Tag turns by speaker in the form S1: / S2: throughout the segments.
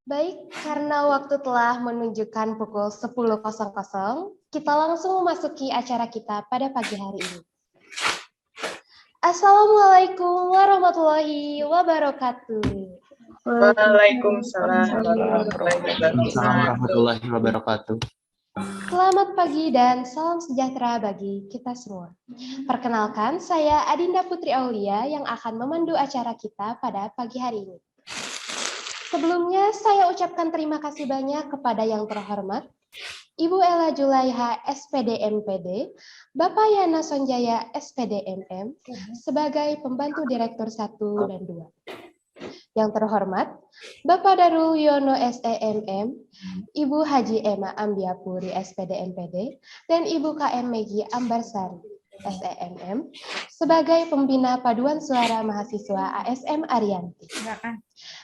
S1: Baik, karena waktu telah menunjukkan pukul 10.00, kita langsung memasuki acara kita pada pagi hari ini. Assalamualaikum warahmatullahi wabarakatuh.
S2: Waalaikumsalam
S3: warahmatullahi wabarakatuh.
S1: Selamat pagi dan salam sejahtera bagi kita semua. Perkenalkan, saya Adinda Putri Aulia yang akan memandu acara kita pada pagi hari ini. Sebelumnya, saya ucapkan terima kasih banyak kepada yang terhormat Ibu Ella Julaiha SPD MPD, Bapak Yana Sonjaya SPD MM sebagai pembantu Direktur 1 dan 2. Yang terhormat Bapak Darul Yono SEMM, Ibu Haji Emma Ambiapuri SPD MPD, dan Ibu KM Megi Ambarsari SEMM sebagai pembina paduan suara mahasiswa ASM Arianti.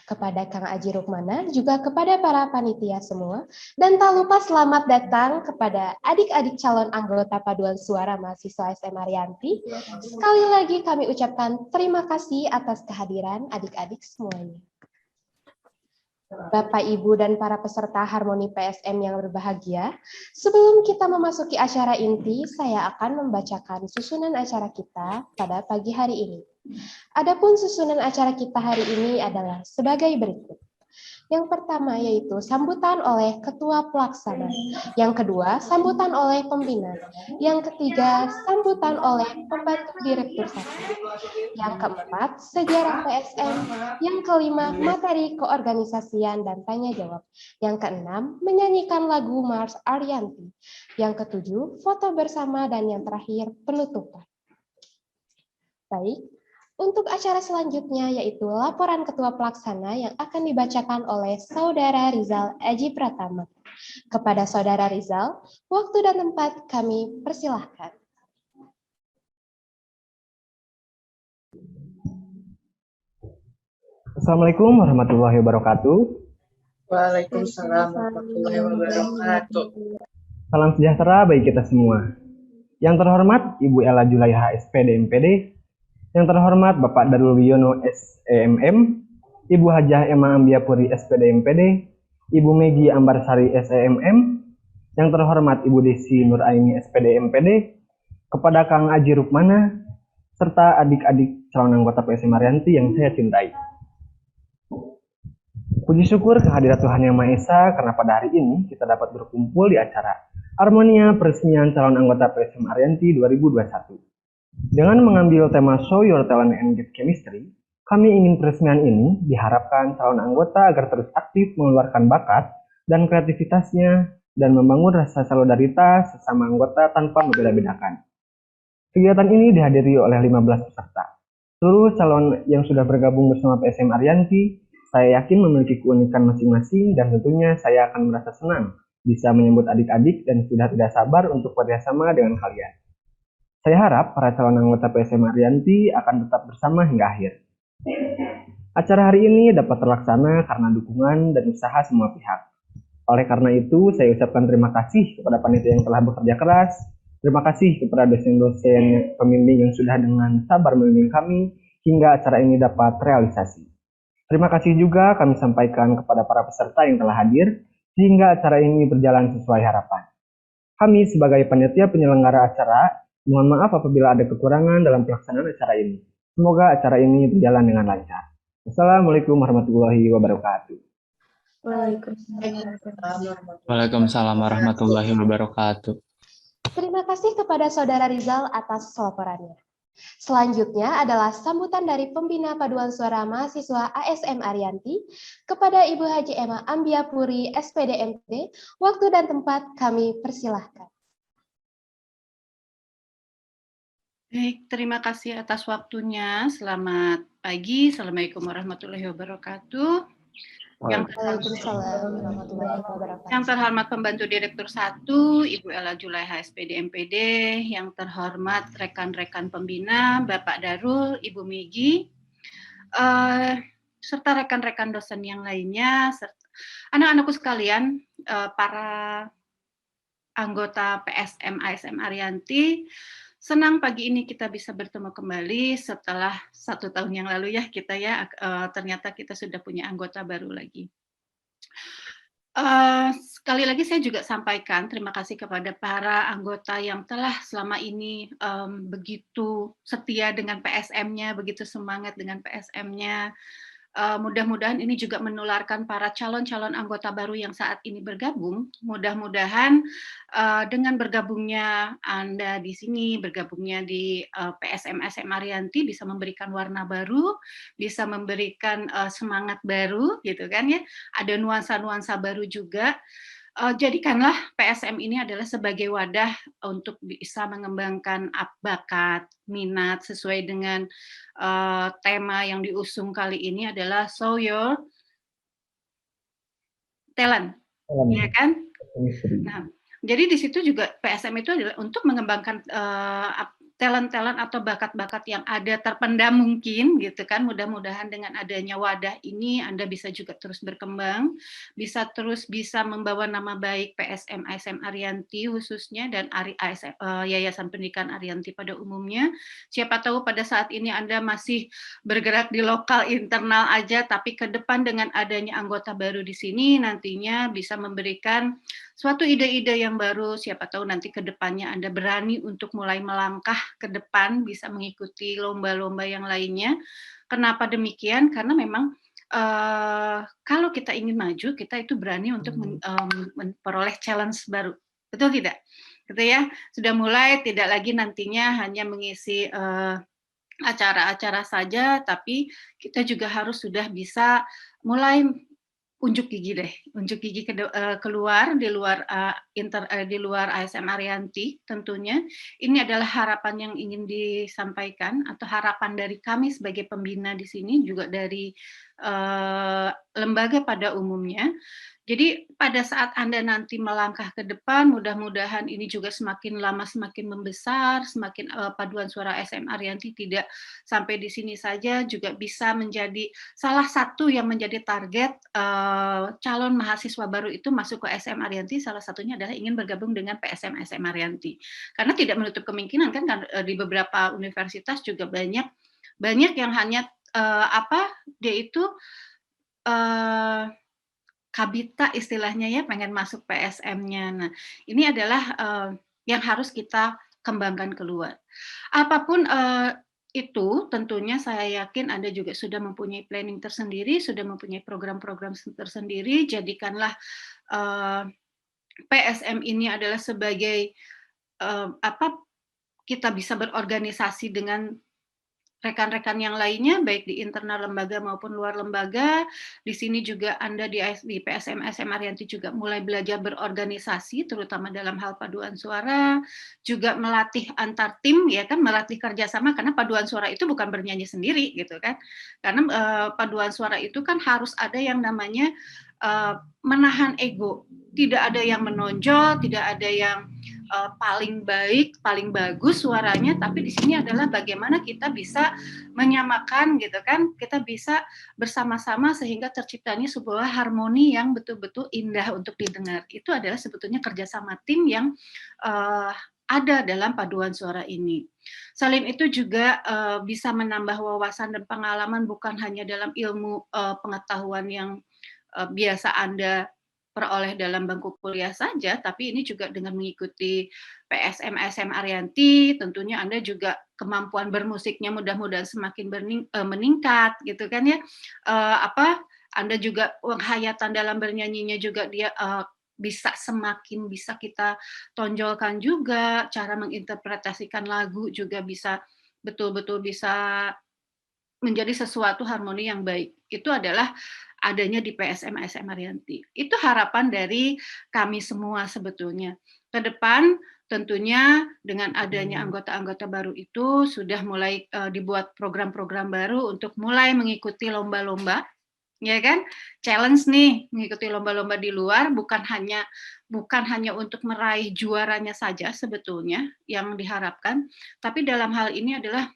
S1: Kepada Kang Aji Rukmana, juga kepada para panitia semua, dan tak lupa selamat datang kepada adik-adik calon anggota paduan suara mahasiswa ASM Arianti. Sekali lagi kami ucapkan terima kasih atas kehadiran adik-adik semuanya. Bapak, Ibu, dan para peserta Harmoni PSM yang berbahagia, sebelum kita memasuki acara inti, saya akan membacakan susunan acara kita pada pagi hari ini. Adapun susunan acara kita hari ini adalah sebagai berikut. Yang pertama yaitu sambutan oleh Ketua Pelaksana. Yang kedua, sambutan oleh pembina. Yang ketiga, sambutan oleh pembantu Direktur 1. Yang keempat, sejarah PSM. Yang kelima, materi keorganisasian dan tanya jawab. Yang keenam, menyanyikan lagu Mars Arianti. Yang ketujuh, foto bersama, dan yang terakhir, penutupan. Baik. Untuk acara selanjutnya yaitu laporan Ketua Pelaksana yang akan dibacakan oleh Saudara Rizal Aji Pratama. Kepada Saudara Rizal, waktu dan tempat kami persilahkan.
S4: Assalamualaikum warahmatullahi wabarakatuh.
S2: Waalaikumsalam warahmatullahi wabarakatuh.
S4: Salam sejahtera bagi kita semua. Yang terhormat Ibu Ella Julaiha SPD MPD, yang terhormat Bapak Darul Wiono SEMM, Ibu Hajah Emma Ambiapuri SPD MPD, Ibu Megi Ambarsari SEMM, yang terhormat Ibu Desi Nuraini SPD MPD, kepada Kang Aji Rukmana, serta adik-adik calon anggota PSM Arianti yang saya cintai. Puji syukur kehadirat Tuhan Yang Maha Esa karena pada hari ini kita dapat berkumpul di acara Harmonia Peresmian Calon Anggota PSM Arianti 2021. Dengan mengambil tema Show Your Talent and Get Chemistry, kami ingin peresmian ini diharapkan calon anggota agar terus aktif mengeluarkan bakat dan kreativitasnya dan membangun rasa solidaritas sesama anggota tanpa membeda-bedakan. Kegiatan ini dihadiri oleh 15 peserta. Seluruh calon yang sudah bergabung bersama PSM Arianti, saya yakin memiliki keunikan masing-masing dan tentunya saya akan merasa senang bisa menyambut adik-adik dan sudah tidak sabar untuk kerjasama dengan kalian. Saya harap para calon anggota PSM Arianti akan tetap bersama hingga akhir. Acara hari ini dapat terlaksana karena dukungan dan usaha semua pihak. Oleh karena itu, saya ucapkan terima kasih kepada panitia yang telah bekerja keras. Terima kasih kepada dosen-dosen pembimbing yang sudah dengan sabar membimbing kami hingga acara ini dapat realisasi. Terima kasih juga kami sampaikan kepada para peserta yang telah hadir sehingga acara ini berjalan sesuai harapan. Kami sebagai panitia penyelenggara acara, mohon maaf apabila ada kekurangan dalam pelaksanaan acara ini. Semoga acara ini berjalan dengan lancar. Wassalamualaikum warahmatullahi wabarakatuh.
S3: Waalaikumsalam warahmatullahi wabarakatuh.
S1: Terima kasih kepada Saudara Rizal atas laporannya. Selanjutnya adalah sambutan dari pembina paduan suara mahasiswa ASM Arianti kepada Ibu Haji Emma Ambiapuri SPD MPD. Waktu dan tempat kami persilahkan.
S5: Baik, terima kasih atas waktunya. Selamat pagi. Assalamualaikum warahmatullahi wabarakatuh. Yang terhormat pembantu Direktur 1, Ibu Ella Julaiha SPD MPD, yang terhormat rekan-rekan pembina, Bapak Darul, Ibu Megi, serta rekan-rekan dosen yang lainnya, anak-anakku sekalian, para anggota PSM ASM Arianti. Senang pagi ini kita bisa bertemu kembali setelah 1 tahun yang lalu ya kita ya, ternyata kita sudah punya anggota baru lagi. Sekali lagi saya juga sampaikan terima kasih kepada para anggota yang telah selama ini begitu setia dengan PSM-nya, begitu semangat dengan PSM-nya. Mudah-mudahan ini juga menularkan para calon-calon anggota baru yang saat ini bergabung. Mudah-mudahan dengan bergabungnya Anda di sini, bergabungnya di PSM Arianti bisa memberikan warna baru, bisa memberikan semangat baru, gitu kan ya. Ada nuansa-nuansa baru juga. Jadikanlah PSM ini adalah sebagai wadah untuk bisa mengembangkan bakat, minat sesuai dengan tema yang diusung kali ini adalah Show Your Talent, ya kan? Nah, jadi di situ juga PSM itu adalah untuk mengembangkan talent-talent atau bakat-bakat yang ada terpendam mungkin gitu kan. Mudah-mudahan dengan adanya wadah ini Anda bisa juga terus berkembang, bisa membawa nama baik PSM ASM Arianti khususnya dan Yayasan Pendidikan Arianti pada umumnya. Siapa tahu pada saat ini Anda masih bergerak di lokal internal aja, tapi ke depan dengan adanya anggota baru di sini nantinya bisa memberikan suatu ide-ide yang baru, siapa tahu nanti ke depannya Anda berani untuk mulai melangkah ke depan, bisa mengikuti lomba-lomba yang lainnya. Kenapa demikian? Karena memang kalau kita ingin maju, kita itu berani untuk memperoleh challenge baru. Betul tidak? Gitu ya. Sudah mulai tidak lagi nantinya hanya mengisi acara-acara saja, tapi kita juga harus sudah bisa mulai unjuk gigi deh, unjuk gigi keluar di luar ASM Arianti tentunya. Ini adalah harapan yang ingin disampaikan atau harapan dari kami sebagai pembina di sini juga dari lembaga pada umumnya. Jadi pada saat Anda nanti melangkah ke depan, mudah-mudahan ini juga semakin lama semakin membesar, semakin paduan suara ASM Arianti tidak sampai di sini saja, juga bisa menjadi salah satu yang menjadi target calon mahasiswa baru itu masuk ke ASM Arianti, salah satunya adalah ingin bergabung dengan PSM ASM Arianti. Karena tidak menutup kemungkinan kan di beberapa universitas juga banyak yang hanya dia itu kabita istilahnya ya, pengen masuk PSM-nya. Nah, ini adalah yang harus kita kembangkan keluar. Apapun itu, tentunya saya yakin Anda juga sudah mempunyai planning tersendiri, sudah mempunyai program-program tersendiri. Jadikanlah PSM ini adalah sebagai kita bisa berorganisasi dengan rekan-rekan yang lainnya, baik di internal lembaga maupun luar lembaga. Di sini juga Anda di PSM ASM Arianti juga mulai belajar berorganisasi, terutama dalam hal paduan suara, juga melatih antar tim, ya kan, melatih kerjasama, karena paduan suara itu bukan bernyanyi sendiri, gitu kan. Karena paduan suara itu kan harus ada yang namanya menahan ego. Tidak ada yang menonjol, tidak ada yang paling baik, paling bagus suaranya, tapi di sini adalah bagaimana kita bisa menyamakan gitu kan, kita bisa bersama-sama sehingga terciptanya sebuah harmoni yang betul-betul indah untuk didengar. Itu adalah sebetulnya kerjasama tim yang ada dalam paduan suara ini. Selain itu juga bisa menambah wawasan dan pengalaman bukan hanya dalam ilmu pengetahuan yang biasa Anda peroleh dalam bangku kuliah saja, tapi ini juga dengan mengikuti PSM ASM Arianti, tentunya Anda juga kemampuan bermusiknya mudah-mudahan semakin meningkat, gitu kan ya. Anda juga penghayatan dalam bernyanyinya juga dia bisa semakin bisa kita tonjolkan juga, cara menginterpretasikan lagu juga bisa betul-betul bisa menjadi sesuatu harmoni yang baik. Itu adalah adanya di PSM ASM Arianti. Itu harapan dari kami semua sebetulnya. Ke depan tentunya dengan adanya anggota-anggota baru itu sudah mulai dibuat program-program baru untuk mulai mengikuti lomba-lomba, ya kan? Challenge nih, mengikuti lomba-lomba di luar bukan hanya untuk meraih juaranya saja sebetulnya yang diharapkan, tapi dalam hal ini adalah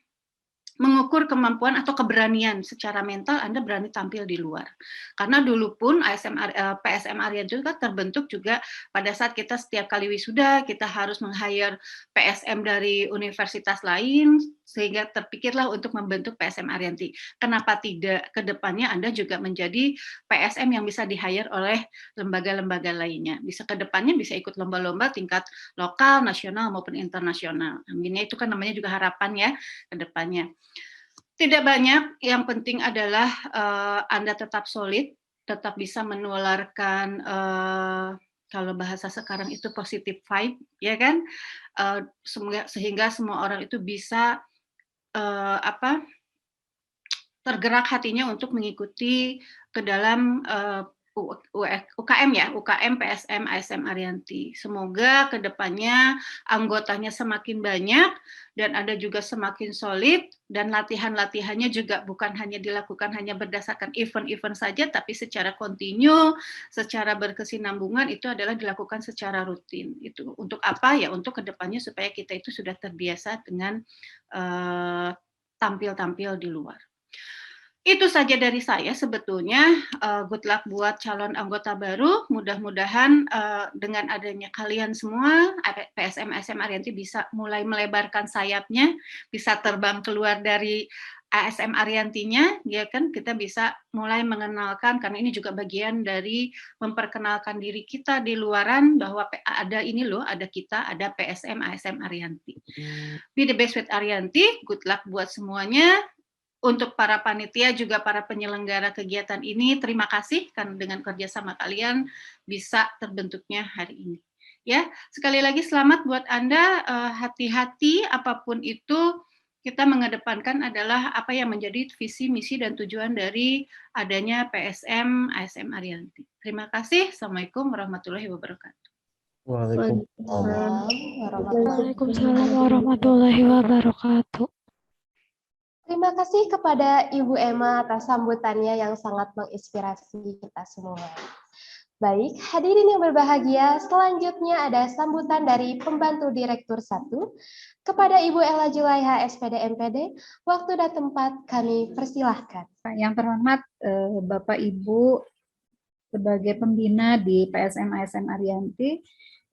S5: mengukur kemampuan atau keberanian secara mental Anda berani tampil di luar. Karena dulu pun PSM Arianti juga terbentuk juga pada saat kita setiap kali wisuda, kita harus meng-hire PSM dari universitas lain, sehingga terpikirlah untuk membentuk PSM Arianti. Kenapa tidak ke depannya Anda juga menjadi PSM yang bisa di-hire oleh lembaga-lembaga lainnya. Bisa ke depannya bisa ikut lomba-lomba tingkat lokal, nasional maupun internasional. Aminnya itu kan namanya juga harapan ya ke depannya. Tidak banyak, yang penting adalah Anda tetap solid, tetap bisa menularkan kalau bahasa sekarang itu positive vibe, ya kan? Sehingga semua orang itu bisa tergerak hatinya untuk mengikuti ke dalam UKM ya, UKM PSM ASM Arianti. Semoga ke depannya anggotanya semakin banyak dan Anda juga semakin solid dan latihan-latihannya juga bukan hanya dilakukan hanya berdasarkan event-event saja, tapi secara kontinu, secara berkesinambungan itu adalah dilakukan secara rutin. Itu untuk apa ya? Untuk ke depannya supaya kita itu sudah terbiasa dengan tampil-tampil di luar. Itu saja dari saya sebetulnya. Good luck buat calon anggota baru. Mudah-mudahan dengan adanya kalian semua, PSM ASM Arianti bisa mulai melebarkan sayapnya, bisa terbang keluar dari ASM Ariantinya, ya kan? Kita bisa mulai mengenalkan, karena ini juga bagian dari memperkenalkan diri kita di luaran bahwa ada ini loh, ada kita, ada PSM ASM Arianti. Be the best with Arianti. Good luck buat semuanya. Untuk para panitia juga para penyelenggara kegiatan ini, terima kasih karena dengan kerjasama kalian bisa terbentuknya hari ini. Ya, sekali lagi selamat buat Anda. Hati-hati apapun itu, kita mengedepankan adalah apa yang menjadi visi, misi, dan tujuan dari adanya PSM ASM Arianti. Terima kasih. Assalamualaikum warahmatullahi wabarakatuh.
S6: Waalaikumsalam warahmatullahi wabarakatuh.
S1: Terima kasih kepada Ibu Emma atas sambutannya yang sangat menginspirasi kita semua. Baik, hadirin yang berbahagia, selanjutnya ada sambutan dari Pembantu Direktur 1 kepada Ibu Ella Julaiha, SPD MPD. Waktu dan tempat kami persilahkan.
S7: Yang terhormat Bapak Ibu sebagai pembina di PSM ASM Arianti,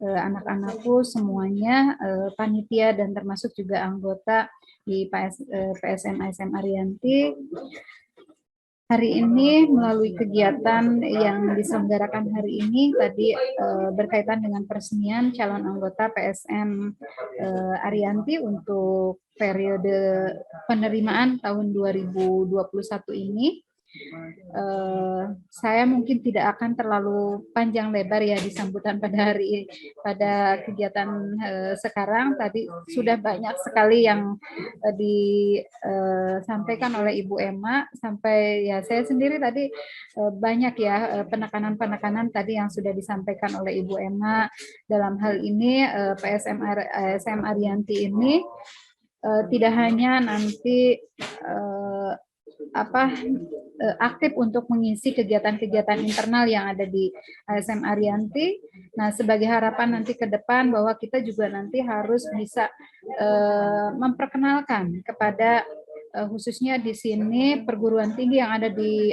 S7: anak-anakku semuanya, panitia dan termasuk juga anggota di PSM ASM Arianti. Hari ini melalui kegiatan yang diselenggarakan hari ini tadi berkaitan dengan peresmian calon anggota PSM Arianti untuk periode penerimaan tahun 2021 ini. Saya mungkin tidak akan terlalu panjang lebar ya di sambutan pada kegiatan sekarang. Tadi sudah banyak sekali yang disampaikan oleh Ibu Emma, sampai ya saya sendiri tadi banyak ya penekanan-penekanan tadi yang sudah disampaikan oleh Ibu Emma dalam hal ini. PSM ASM Arianti ini tidak hanya nanti aktif untuk mengisi kegiatan-kegiatan internal yang ada di ASM Arianti. Nah, sebagai harapan nanti ke depan bahwa kita juga nanti harus bisa memperkenalkan kepada khususnya di sini perguruan tinggi yang ada di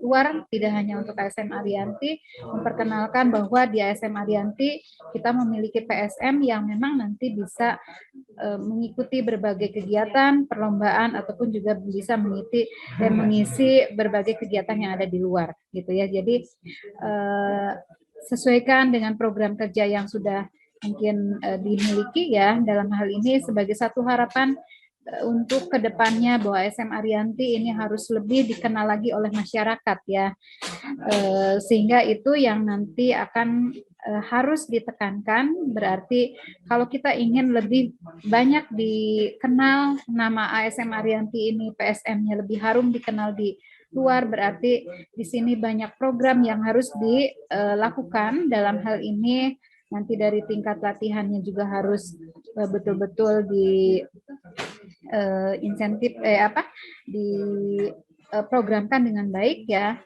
S7: luar, tidak hanya untuk ASM Arianti, memperkenalkan bahwa di ASM Arianti kita memiliki PSM yang memang nanti bisa mengikuti berbagai kegiatan, perlombaan, ataupun juga bisa mengisi berbagai kegiatan yang ada di luar, gitu ya. Jadi sesuaikan dengan program kerja yang sudah mungkin dimiliki ya, dalam hal ini sebagai satu harapan untuk kedepannya bahwa ASM Arianti ini harus lebih dikenal lagi oleh masyarakat ya, sehingga itu yang nanti akan harus ditekankan. Berarti kalau kita ingin lebih banyak dikenal nama ASM Arianti ini, PSM-nya lebih harum dikenal di luar, berarti di sini banyak program yang harus dilakukan. Dalam hal ini nanti dari tingkat latihannya juga harus betul-betul di insentif diprogramkan dengan baik ya,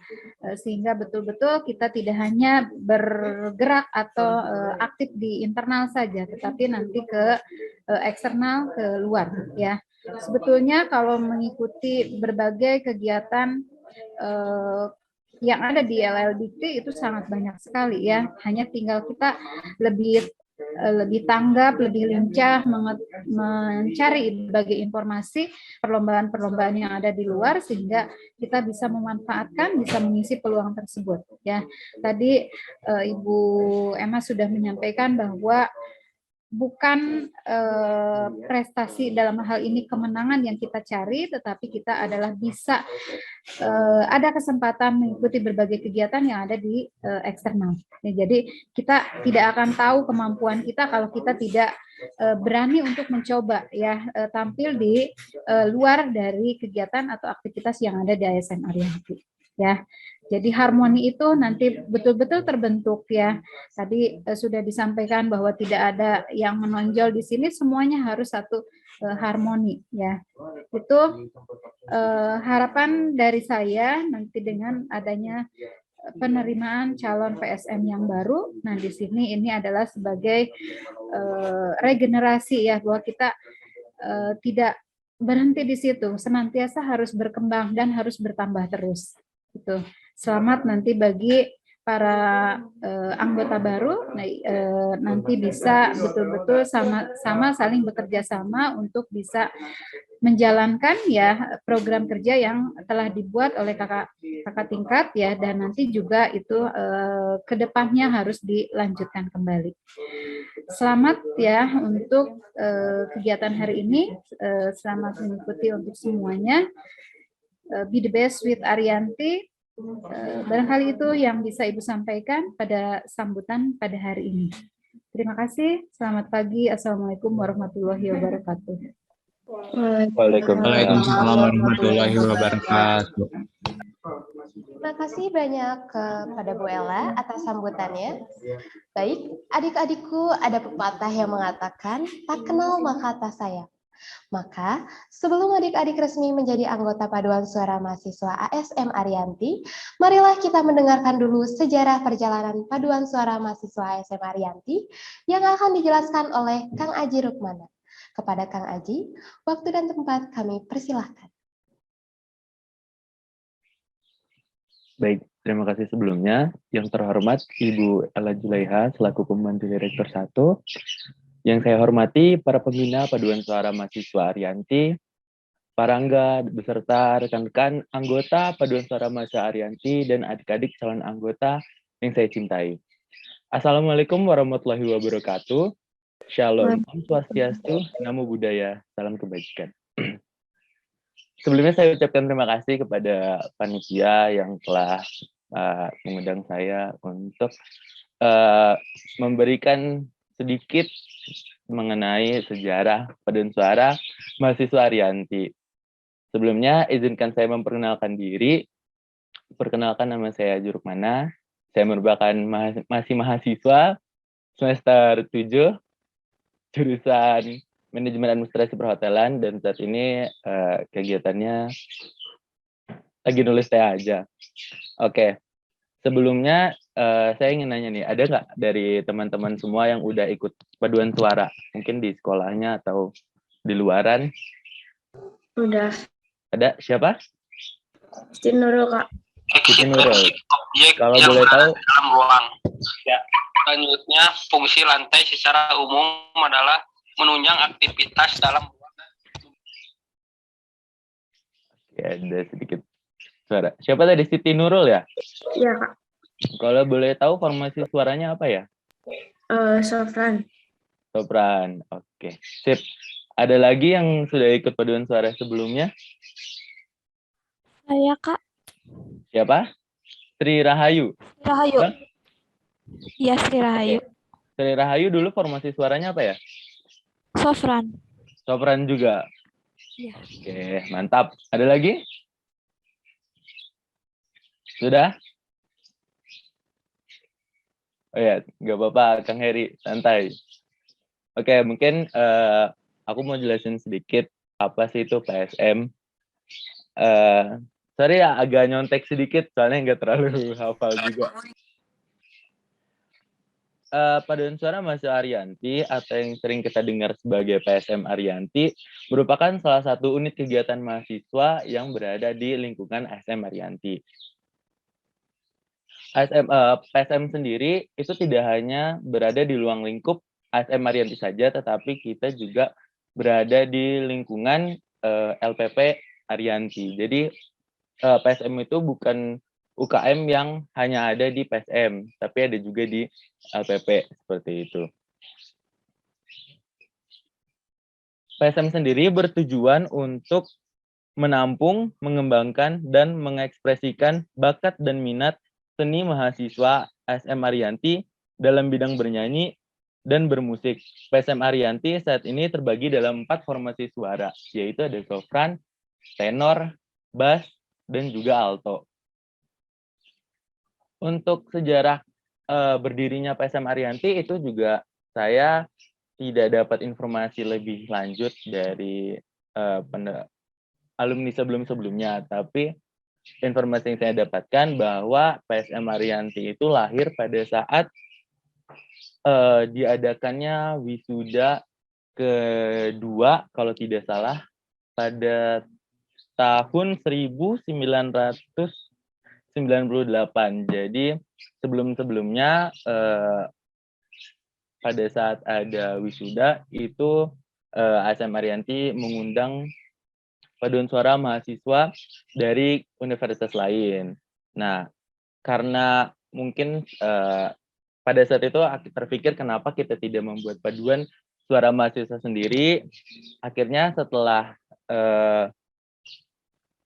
S7: sehingga betul-betul kita tidak hanya bergerak atau aktif di internal saja, tetapi nanti ke eksternal, ke luar ya. Sebetulnya kalau mengikuti berbagai kegiatan yang ada di LLDT itu sangat banyak sekali ya, hanya tinggal kita lebih lebih tanggap, lebih lincah mencari berbagai informasi perlombaan-perlombaan yang ada di luar sehingga kita bisa memanfaatkan, bisa mengisi peluang tersebut. Ya, tadi Ibu Emma sudah menyampaikan bahwa bukan prestasi dalam hal ini kemenangan yang kita cari, tetapi kita adalah bisa ada kesempatan mengikuti berbagai kegiatan yang ada di eksternal. Ya, jadi kita tidak akan tahu kemampuan kita kalau kita tidak berani untuk mencoba ya tampil di luar dari kegiatan atau aktivitas yang ada di ASN Ariyanti. Ya, jadi harmoni itu nanti betul-betul terbentuk ya. Tadi sudah disampaikan bahwa tidak ada yang menonjol di sini, semuanya harus satu harmoni ya. Itu harapan dari saya nanti dengan adanya penerimaan calon PSM yang baru. Nah, di sini ini adalah sebagai regenerasi ya, bahwa kita tidak berhenti di situ, senantiasa harus berkembang dan harus bertambah terus. Gitu. Selamat nanti bagi para anggota baru nanti bisa betul-betul sama saling bekerja sama untuk bisa menjalankan ya program kerja yang telah dibuat oleh kakak tingkat ya, dan nanti juga itu kedepannya harus dilanjutkan kembali. Selamat ya untuk kegiatan hari ini, selamat mengikuti untuk semuanya. Be the best with Ariyanti. Barangkali itu yang bisa Ibu sampaikan pada sambutan pada hari ini. Terima kasih. Selamat pagi. Assalamualaikum warahmatullahi wabarakatuh.
S3: Waalaikumsalam warahmatullahi wabarakatuh.
S1: Terima kasih banyak kepada Bu Ella atas sambutannya. Baik, adik-adikku, ada pepatah yang mengatakan, tak kenal maka tak sayang. Maka, sebelum adik-adik resmi menjadi anggota Paduan Suara Mahasiswa ASM Ariyanti, marilah kita mendengarkan dulu sejarah perjalanan Paduan Suara Mahasiswa ASM Ariyanti yang akan dijelaskan oleh Kang Aji Rukmana. Kepada Kang Aji, waktu dan tempat kami persilahkan.
S3: Baik, terima kasih sebelumnya. Yang terhormat Ibu Ella Julaiha selaku Pembantu Direktur 1. Yang saya hormati para pembina Paduan Suara Mahasiswa Ariyanti, para angga beserta rekan-rekan anggota Paduan Suara Mahasiswa Ariyanti dan adik-adik calon anggota yang saya cintai. Assalamualaikum warahmatullahi wabarakatuh. Shalom, Om Swastiastu, Namo Buddhaya, salam kebajikan. Sebelumnya saya ucapkan terima kasih kepada panitia yang telah mengundang saya untuk memberikan sedikit mengenai sejarah Paduan Suara Mahasiswa Ariyanti. Sebelumnya, izinkan saya memperkenalkan diri. Perkenalkan, nama saya Aji Rukmana. Saya merupakan masih mahasiswa semester 7, jurusan Manajemen Administrasi Perhotelan, dan saat ini kegiatannya lagi nulis TA aja. Oke. Sebelumnya, saya ingin nanya nih, ada nggak dari teman-teman semua yang udah ikut Paduan Suara? Mungkin di sekolahnya atau di luaran?
S8: Udah.
S3: Ada? Siapa?
S8: Siti Nurul, Kak.
S3: Siti Nurul. Kalau
S9: yang
S3: boleh tahu.
S9: Dalam ruang. Ya. Selanjutnya, fungsi lantai secara umum adalah menunjang aktivitas dalam ruang.
S3: Ya, ada sedikit suara. Siapa tadi? Siti Nurul ya?
S8: Iya, Kak.
S3: Kalau boleh tahu formasi suaranya apa ya?
S8: Sopran.
S3: Sopran. Oke. Sip. Ada lagi yang sudah ikut Paduan Suara sebelumnya?
S6: Saya, Kak.
S3: Siapa? Sri Rahayu.
S6: Rahayu. Iya, Sri Rahayu.
S3: Sri Rahayu dulu formasi suaranya apa ya?
S6: Sopran.
S3: Sopran juga.
S6: Iya.
S3: Oke, mantap. Ada lagi? Sudah? Oh ya, nggak apa-apa, Kang Heri, santai. Oke, mungkin aku mau jelasin sedikit apa sih itu PSM. Sorry ya, agak nyontek sedikit, soalnya nggak terlalu hafal juga. Paduan Suara Mahasiswa Ariyanti atau yang sering kita dengar sebagai PSM Ariyanti merupakan salah satu unit kegiatan mahasiswa yang berada di lingkungan ASM Ariyanti. PSM sendiri itu tidak hanya berada di ruang lingkup ASM Arianti saja, tetapi kita juga berada di lingkungan LPP Arianti. Jadi PSM itu bukan UKM yang hanya ada di PSM, tapi ada juga di LPP, seperti itu. PSM sendiri bertujuan untuk menampung, mengembangkan, dan mengekspresikan bakat dan minat seni mahasiswa ASM Arianti dalam bidang bernyanyi dan bermusik. PSM Arianti saat ini terbagi dalam 4 formasi suara, yaitu ada sopran, tenor, bass, dan juga alto. Untuk sejarah berdirinya PSM Arianti itu juga saya tidak dapat informasi lebih lanjut dari alumni sebelum-sebelumnya, tapi informasi yang saya dapatkan bahwa PSM Arianti itu lahir pada saat diadakannya wisuda kedua, kalau tidak salah, pada tahun 1998. Jadi sebelum-sebelumnya pada saat ada wisuda itu ASM Arianti mengundang paduan suara mahasiswa dari universitas lain. Nah, karena mungkin pada saat itu aku terpikir kenapa kita tidak membuat paduan suara mahasiswa sendiri. Akhirnya setelah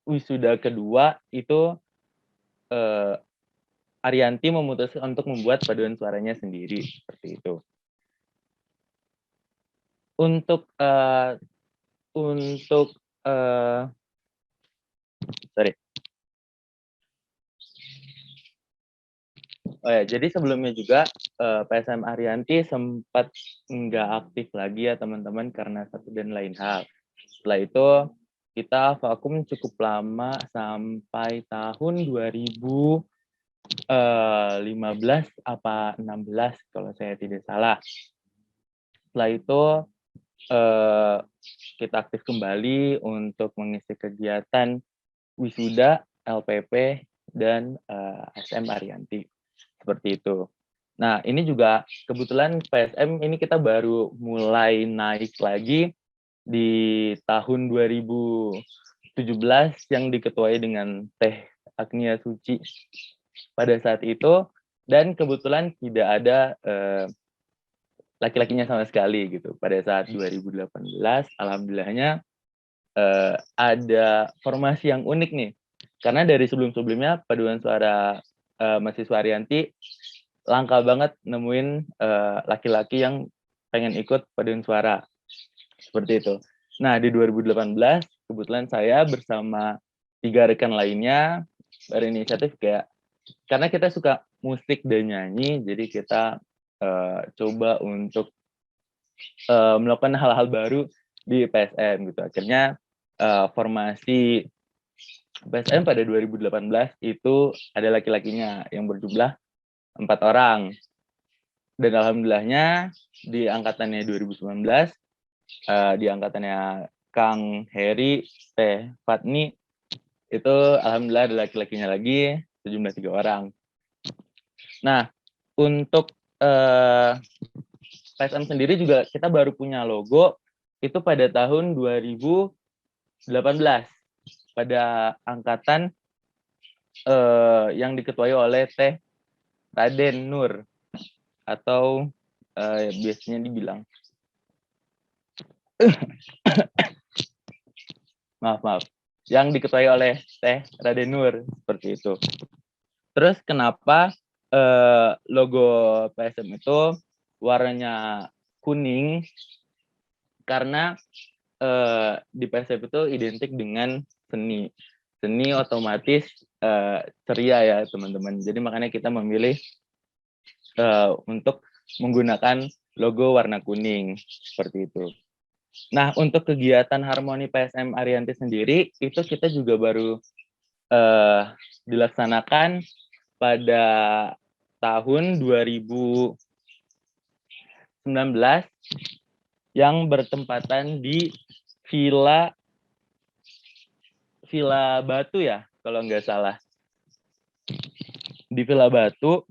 S3: wisuda kedua itu Arianti memutuskan untuk membuat paduan suaranya sendiri, seperti itu. Untuk jadi sebelumnya juga PSM Arianti sempat nggak aktif lagi ya teman-teman karena satu dan lain hal. Setelah itu kita vakum cukup lama sampai tahun 2015 apa 16 kalau saya tidak salah. Setelah itu kita aktif kembali untuk mengisi kegiatan wisuda, LPP, dan ASM Arianti. Seperti itu. Nah, ini juga kebetulan PSM ini kita baru mulai naik lagi di tahun 2017 yang diketuai dengan Teh Agnia Suci pada saat itu, dan kebetulan tidak ada laki-lakinya sama sekali gitu. Pada saat 2018, alhamdulillahnya ada formasi yang unik nih. Karena dari sebelum-sebelumnya paduan suara mahasiswa Arianti langka banget nemuin laki-laki yang pengen ikut paduan suara. Seperti itu. Nah, di 2018 kebetulan saya bersama 3 rekan lainnya berinisiatif kayak karena kita suka musik dan nyanyi, jadi kita coba untuk melakukan hal-hal baru di PSM gitu. Akhirnya formasi PSM pada 2018 itu ada laki-lakinya yang berjumlah 4 orang. Dan alhamdulillahnya di angkatannya 2019 di angkatannya Kang Heri, Teh Fatni itu alhamdulillah ada laki-lakinya lagi sejumlah 3 orang. Nah, untuk PSM sendiri juga kita baru punya logo itu pada tahun 2018 pada angkatan yang diketuai oleh Teh Raden Nur atau biasanya dibilang maaf yang diketuai oleh Teh Raden Nur, seperti itu. Terus kenapa logo PSM itu warnanya kuning? Karena di PSM itu identik dengan seni otomatis ceria ya teman-teman. Jadi makanya kita memilih untuk menggunakan logo warna kuning seperti itu. Nah, untuk kegiatan harmoni PSM Arianti sendiri itu kita juga baru dilaksanakan pada tahun 2019 yang bertempatan di Villa Batu ya, kalau nggak salah. Di Villa Batu,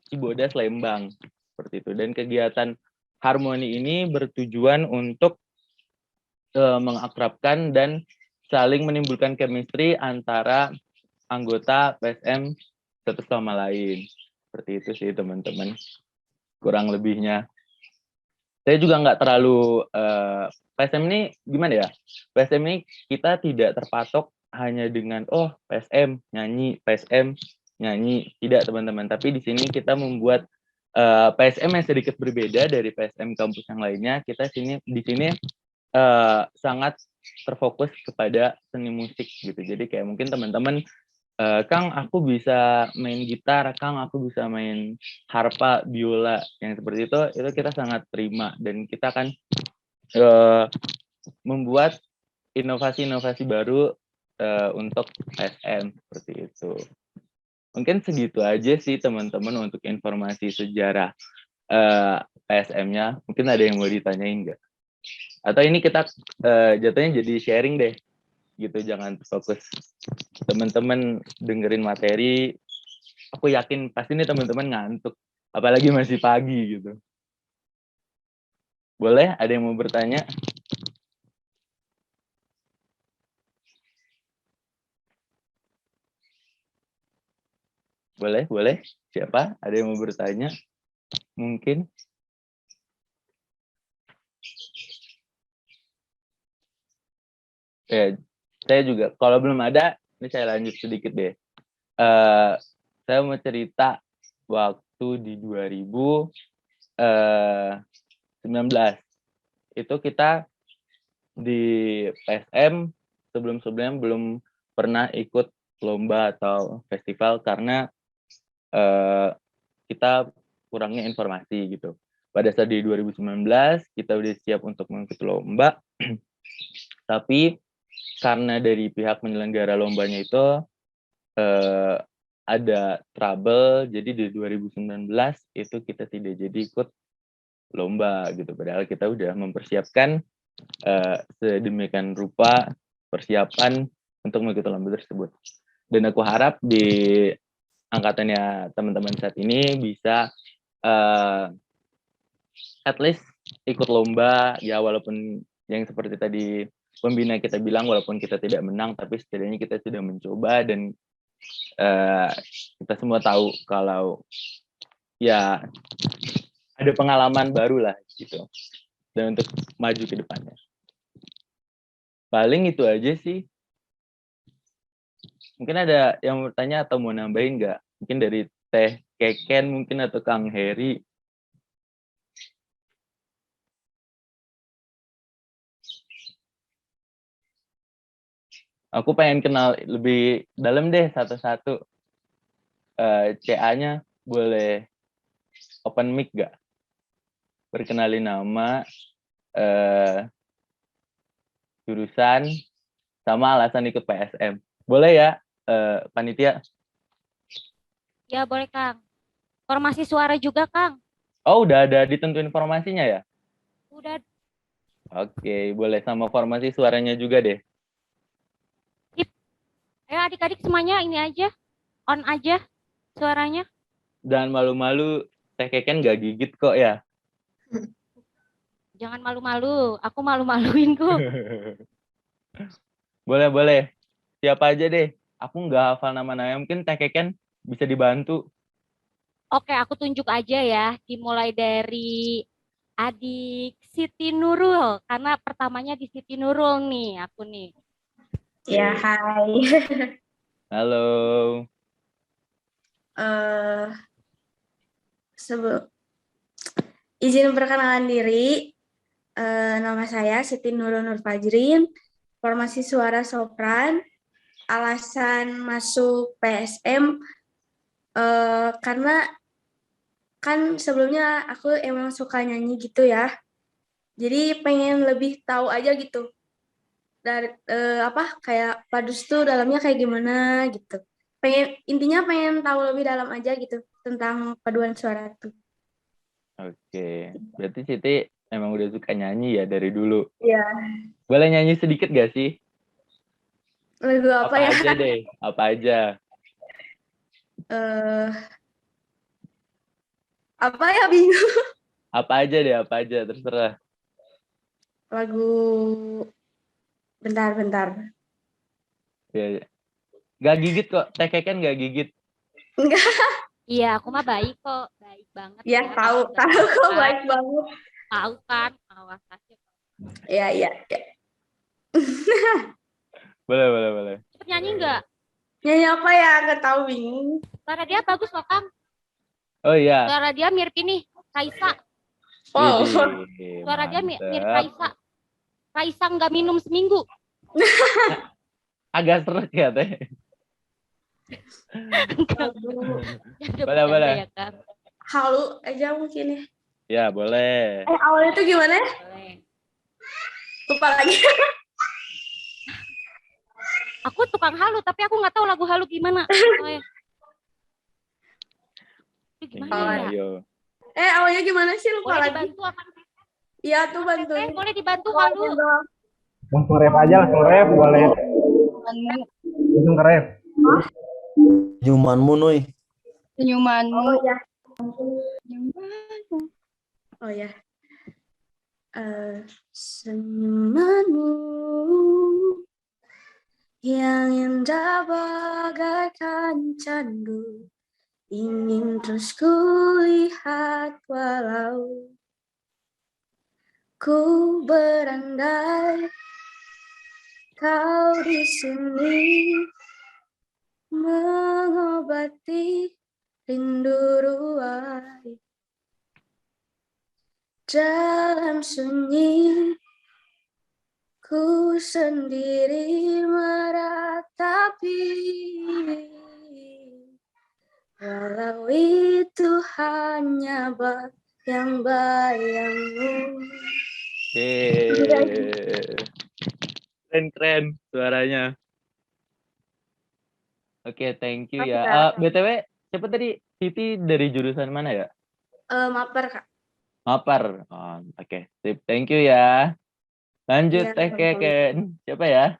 S3: Cibodas, Lembang, seperti itu. Dan kegiatan harmoni ini bertujuan untuk mengakrabkan dan saling menimbulkan chemistry antara anggota PSM satu sama lain. Seperti itu sih teman-teman, kurang lebihnya. Saya juga nggak terlalu PSM ini gimana ya? PSM ini kita tidak terpatok hanya dengan PSM nyanyi, PSM nyanyi, tidak teman-teman. Tapi di sini kita membuat PSM yang sedikit berbeda dari PSM kampus yang lainnya. Kita di sini sangat terfokus kepada seni musik gitu. Jadi kayak mungkin teman-teman, Kang, aku bisa main gitar, Kang, aku bisa main harpa, biola, yang seperti itu kita sangat terima, dan kita akan membuat inovasi-inovasi baru untuk PSM seperti itu. Mungkin segitu aja sih teman-teman untuk informasi sejarah PSM-nya. Mungkin ada yang mau ditanyain nggak? Atau ini kita jatuhnya jadi sharing deh, gitu, jangan fokus. Teman-teman dengerin materi, aku yakin pasti ini teman-teman ngantuk, apalagi masih pagi gitu. Boleh, ada yang mau bertanya? Boleh. Siapa? Ada yang mau bertanya? Mungkin. Saya juga, kalau belum ada, ini saya lanjut sedikit deh. Saya mau cerita waktu di 2019. Itu kita di PSM sebelum-sebelumnya belum pernah ikut lomba atau festival karena kita kurangnya informasi gitu. Pada saat di 2019 kita udah siap untuk mengikuti lomba, tapi karena dari pihak penyelenggara lombanya itu ada trouble, jadi di 2019 itu kita tidak jadi ikut lomba gitu. Padahal kita udah mempersiapkan sedemikian rupa persiapan untuk mengikuti lomba tersebut. Dan aku harap di angkatannya teman-teman saat ini bisa at least ikut lomba ya, walaupun yang seperti tadi pembina kita bilang, walaupun kita tidak menang, tapi setidaknya kita sudah mencoba, dan kita semua tahu kalau ya ada pengalaman baru lah gitu, dan untuk maju ke depannya. Paling itu aja sih. Mungkin ada yang mau bertanya atau mau nambahin nggak? Mungkin dari Teh Keken mungkin, atau Kang Heri. Aku pengen kenal lebih dalam deh satu-satu. CA-nya boleh open mic nggak? Perkenalin nama, jurusan, sama alasan ikut PSM. Boleh ya, panitia?
S10: Ya, boleh, Kang. Formasi suara juga, Kang.
S3: Oh, udah ada ditentuin informasinya ya?
S10: Udah.
S3: Oke, boleh sama formasi suaranya juga deh.
S10: Sip. Ayo adik-adik semuanya ini aja. On aja suaranya.
S3: Dan malu-malu, Teh Keken nggak gigit kok ya?
S10: Jangan malu-malu. Aku malu-maluin kok.
S3: Boleh. Siapa aja deh. Aku nggak hafal nama-namanya. Mungkin Teh Keken bisa dibantu.
S10: Oke, aku tunjuk aja ya. Dimulai dari adik Siti Nurul. Karena pertamanya di Siti Nurul nih, aku nih.
S8: Ya, hai.
S3: Halo.
S8: Izin perkenalan diri. Nama saya Siti Nurul Nur Fajrin, formasi suara sopran. Alasan masuk PSM karena kan sebelumnya aku emang suka nyanyi gitu ya. Jadi pengen lebih tahu aja gitu. Dari kayak Padus tuh dalamnya kayak gimana gitu. Intinya pengen tahu lebih dalam aja gitu tentang paduan suara tuh.
S3: Oke, berarti Siti emang udah suka nyanyi ya dari dulu.
S8: Iya.
S3: Boleh nyanyi sedikit gak sih?
S8: Lagu apa ya?
S3: Aja deh, apa aja?
S8: Apa ya, bingung.
S3: Apa aja, terserah.
S8: Lagu bentar.
S3: Ya. Gak gigit kok, Teh Keken gak gigit.
S8: Enggak.
S10: Iya, aku mah baik kok. Baik banget
S8: Ya, tahu kok baik banget.
S10: Tahu kan, awas aja.
S8: Iya.
S3: Boleh.
S10: Cepet nyanyi nggak?
S8: Nyanyi apa ya? Nggak tahu, bingung.
S10: Suara dia bagus loh, Kang.
S3: Oh iya.
S10: Suara dia mirip ini, Kaisa.
S8: Wow.
S3: Widih,
S10: Suara dia mirip
S3: mantep.
S10: Kaisa. Kaisa nggak minum seminggu.
S3: Agak seret ya, Teh. Boleh.
S10: Ya, kan?
S8: Halu aja mungkin ya.
S3: Ya, boleh.
S8: Awalnya tuh gimana?
S10: Boleh.
S8: Lupa lagi.
S10: Aku tukang halu, tapi aku nggak tahu lagu halu gimana. Gimana ya?
S3: Ayo.
S8: Awalnya gimana sih? Lupa
S10: Boleh
S8: lagi.
S10: dibantu apa?
S8: Iya tuh bantuin.
S10: Boleh dibantu halu.
S4: Langsung ref aja, langsung ref boleh. Langsung ke ref.
S11: Senyumanmu, Nuy.
S8: Senyumanmu. Oh ya. Senyumanmu yang indah bagaikan candu, ingin terus kulihat walau ku berandai kau di sini mengobati rindu ruai. Dalam sunyi ku sendiri meratapi, walau itu hanya bayang-bayangmu.
S3: Keren suaranya. Oke, thank you ya. BTW, siapa tadi? Siti dari jurusan mana ya?
S8: Maper, Kak.
S3: Maper. Oke, sip. Thank you ya. Lanjut,
S8: Ya,
S3: Teh Keken. Siapa ya?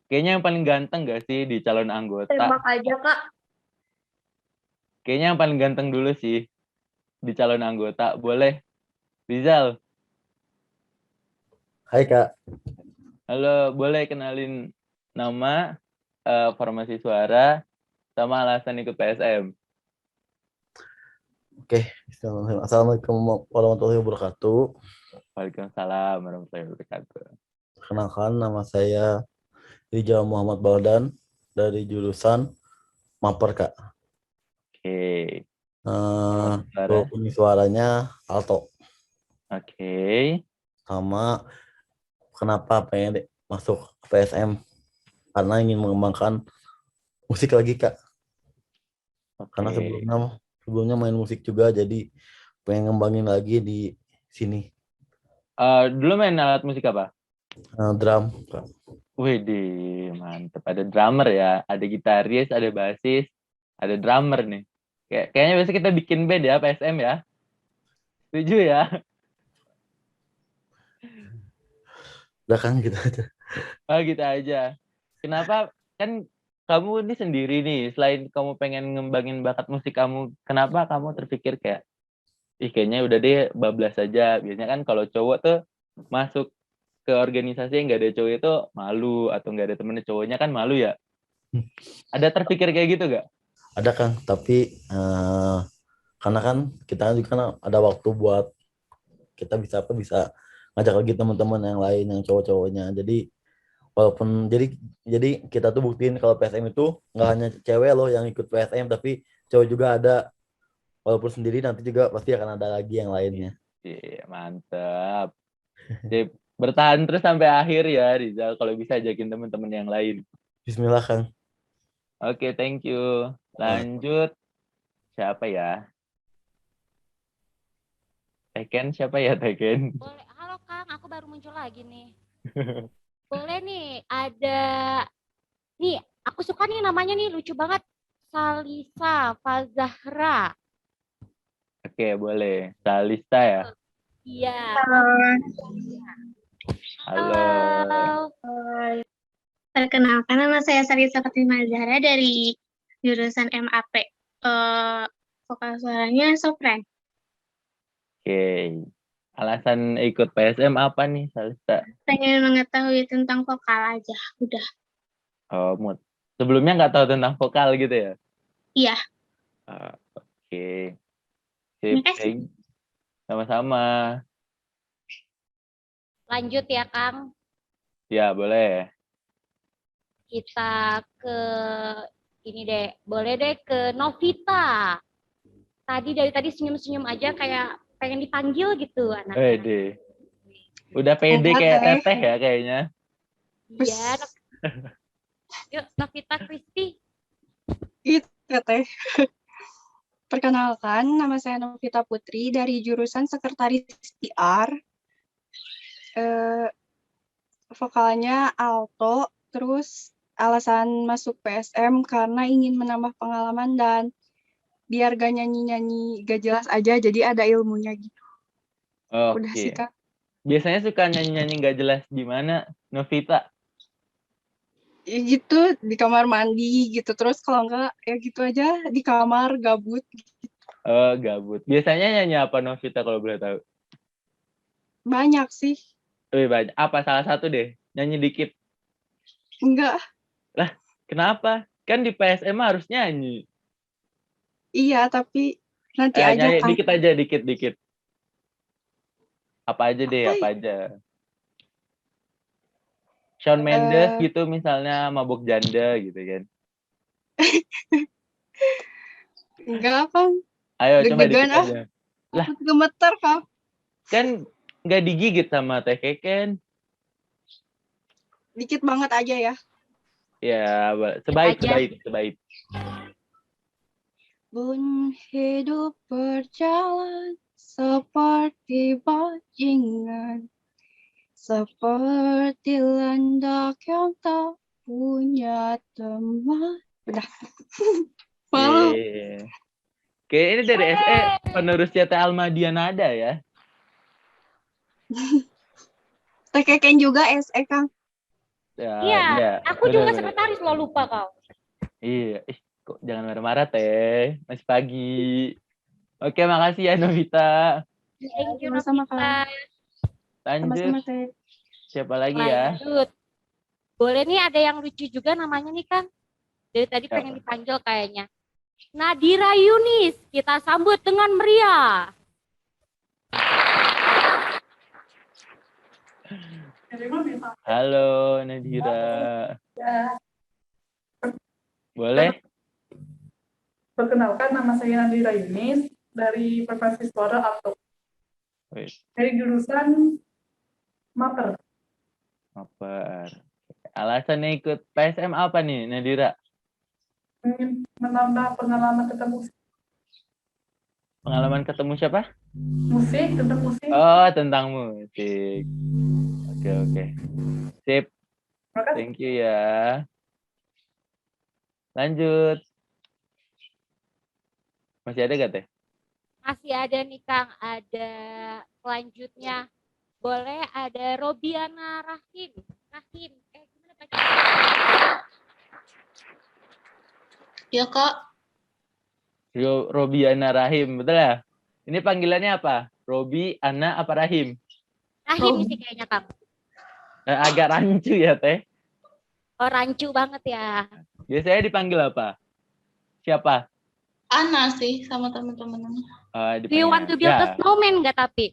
S3: Kayaknya yang paling ganteng gak sih di calon anggota?
S8: Tembak aja, Kak.
S3: Kayaknya yang paling ganteng dulu sih di calon anggota. Boleh? Rizal.
S11: Hai, Kak.
S3: Halo, boleh kenalin nama, formasi suara, sama alasan ikut PSM?
S11: Oke, Assalamualaikum warahmatullahi wabarakatuh.
S3: Waalaikumsalam warahmatullahi wabarakatuh.
S11: Perkenalkan, nama saya Rijal Muhammad Baldan dari jurusan Maper, Kak.
S3: Oke.
S11: Suaranya alto.
S3: Oke.
S11: Sama kenapa pengen masuk PSM? Karena ingin mengembangkan musik lagi, Kak. Karena sebelumnya main musik juga, jadi pengen ngembangin lagi di sini.
S3: Dulu main alat musik apa?
S11: Drum, Kak.
S3: Widih, mantep. Ada drummer ya, ada gitaris, ada bassis, ada drummer nih. Kayaknya biasa kita bikin band ya, PSM ya. Setuju ya?
S11: Udah kan gitu aja.
S3: Gitu aja. Kenapa? Kan kamu ini sendiri nih, selain kamu pengen ngembangin bakat musik kamu, kenapa kamu terpikir kayak, kayaknya udah deh bablas aja. Biasanya kan kalau cowok tuh masuk ke organisasi yang nggak ada cowok itu malu, atau nggak ada temennya cowoknya kan malu ya. Ada terpikir kayak gitu gak?
S11: Ada, Kang, tapi karena kan kita juga kan ada waktu buat kita bisa ngajak lagi teman-teman yang lain yang cowok-cowoknya. Jadi walaupun jadi kita tuh buktiin kalau PSM itu nggak hanya cewek loh yang ikut PSM, tapi cowok juga ada. Walaupun sendiri nanti juga pasti akan ada lagi yang lainnya.
S3: Iya, mantap. Jadi, bertahan terus sampai akhir ya, Rizal. Kalau bisa ajakin teman-teman yang lain.
S11: Bismillah, Kang.
S3: Oke, thank you. Lanjut. Siapa ya? Teken, siapa ya Teken?
S10: Boleh. Halo Kang, aku baru muncul lagi nih. Boleh nih, ada... Nih, aku suka nih namanya nih, lucu banget. Salisa Fazahra.
S3: Oke, boleh. Salisa ya?
S10: Iya.
S3: Halo.
S12: Perkenalkan, nama saya Salisa Fatimah Zahra dari jurusan MAP.
S8: Vokal suaranya sopran.
S3: Oke. Alasan ikut PSM apa nih, Salisa?
S8: Pengen mengetahui tentang vokal aja, udah.
S3: Oh, sebelumnya nggak tahu tentang vokal gitu ya?
S8: Iya.
S3: Oke.
S8: Terima kasih.
S3: Sama-sama.
S10: Lanjut ya, Kang.
S3: Ya, boleh.
S10: Kita ke ini deh. Boleh deh ke Novita. Dari tadi senyum-senyum aja kayak pengen dipanggil gitu anaknya.
S3: Deh. Udah pede kayak teteh ya kayaknya.
S10: Iya. Yuk, Novita Kristi.
S12: Itu teteh. Perkenalkan, nama saya Novita Putri dari jurusan Sekretaris PR. Vokalnya alto, terus alasan masuk PSM karena ingin menambah pengalaman dan biar gak nyanyi-nyanyi gak jelas aja, jadi ada ilmunya gitu.
S3: Oke.
S12: Udah sih, Kak.
S3: Biasanya suka nyanyi-nyanyi gak jelas di mana, Novita?
S12: Ya gitu, di kamar mandi gitu. Terus kalau enggak, ya gitu aja, di kamar, gabut.
S3: Oh, gabut. Biasanya nyanyi apa, Novita, kalau boleh tahu?
S12: Banyak sih.
S3: Lebih banyak. Apa salah satu deh? Nyanyi dikit.
S12: Enggak.
S3: Lah, kenapa? Kan di PSM harus nyanyi.
S12: Iya, tapi nanti aja,
S3: Nyanyi
S12: Kang.
S3: dikit aja, dikit. Apa aja deh, apa aja. Shawn Mendes gitu misalnya, Mabuk Janda gitu kan.
S12: Enggak, Kang.
S3: Ayo coba dikit
S12: Deg-degan
S3: aja. Lah,
S12: gemeter, Kang.
S3: kan nggak digigit sama Teh Keken.
S12: Dikit banget aja ya.
S3: Ya, sebaik.
S12: Bun hidup berjalan seperti bajingan, seperti landak yang tak punya teman. Udah. Malu.
S3: Oke, ini dari SE penerusnya Teh Almadiana ada ya.
S12: Teh Keken juga SE, Kang.
S10: Iya, aku juga sekretaris lo lupa kau.
S3: Iya, kok jangan marah-marah Teh, masih pagi. Oke, makasih ya Novita.
S10: Thank you
S12: Sama-sama,
S10: Novita.
S3: Lanjut.
S12: Sama-sama, Teh.
S3: Siapa lagi ya?
S10: Lanjut. Boleh nih ada yang lucu juga namanya nih Kang. Dari tadi pengen dipanggil kayaknya. Nadira Yunis, kita sambut dengan meriah.
S3: Halo Nadira. Boleh?
S13: Perkenalkan, nama saya Nadira Yunis dari Perpasi Suara Alto. Dari jurusan Maper.
S3: Alasannya ikut PSM apa nih, Nadira?
S13: Ingin menambah pengalaman tentang musik.
S3: Pengalaman ketemu siapa?
S13: Musik, tentang musik.
S3: Oh, tentang musik. Oke. Sip. Thank you ya. Lanjut. Masih ada gak Teh?
S10: Masih ada nih Kang, ada selanjutnya. Boleh ada Robiana Rahim. Gimana Pak?
S14: Ya Kak.
S3: Robiana Rahim, betul ya? Ini panggilannya apa? Robi, Ana, apa Rahim?
S10: Rahim sih kayaknya Kang.
S3: Agak rancu ya Teh?
S10: Oh rancu banget ya.
S3: Biasanya dipanggil apa? Siapa?
S14: Ana sih sama teman-temannya.
S10: Do you want to build a snowman nggak tapi?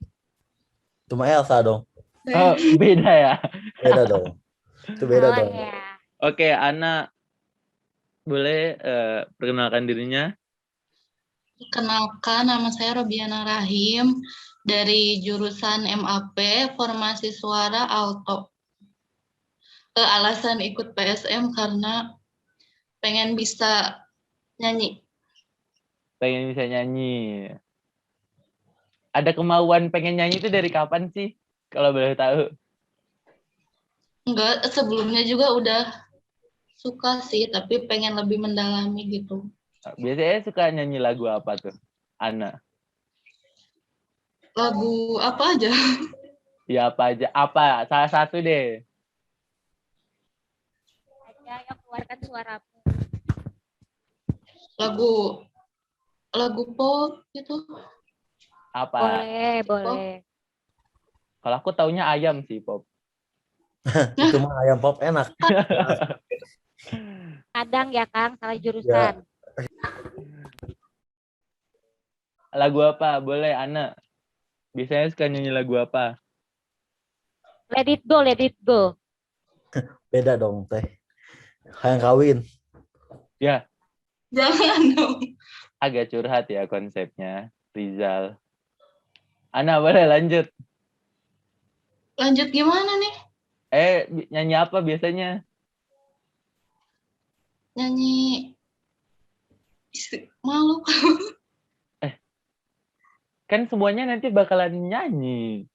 S11: Cuma Elsa dong.
S3: Oh, beda ya?
S11: Beda dong. Itu beda dong.
S10: Ya.
S3: Oke, Ana boleh perkenalkan dirinya?
S14: Kenalkan, nama saya Robiana Rahim dari jurusan MAP Formasi Suara Alto. Alasan ikut PSM karena pengen bisa nyanyi.
S3: Pengen bisa nyanyi. Ada kemauan pengen nyanyi itu dari kapan sih? Kalau boleh tahu.
S14: Enggak, sebelumnya juga udah suka sih, tapi pengen lebih mendalami gitu.
S3: Biasanya suka nyanyi lagu apa tuh, Ana?
S14: Lagu apa aja?
S3: Ya apa aja? Apa? Salah satu deh.
S10: Aja yang keluarkan suaramu.
S14: Lagu lagu pop gitu.
S3: Apa?
S10: Boleh, boleh.
S3: Kalau aku taunya ayam sih, Pop.
S11: Itu mah ayam pop enak.
S10: Kadang ya, Kang, salah
S11: Ya.
S10: jurusan.
S3: Lagu apa? Boleh, Ana. Biasanya suka nyanyi lagu apa?
S10: Let it go, let it go.
S11: Beda dong, Teh. Hayang kawin.
S3: Ya,
S14: Jangan dong.
S3: agak curhat ya konsepnya, Rizal. Ana, boleh lanjut.
S14: Lanjut gimana nih?
S3: Nyanyi apa biasanya?
S14: Nyanyi malu.
S3: Kan semuanya nanti bakalan nyanyi.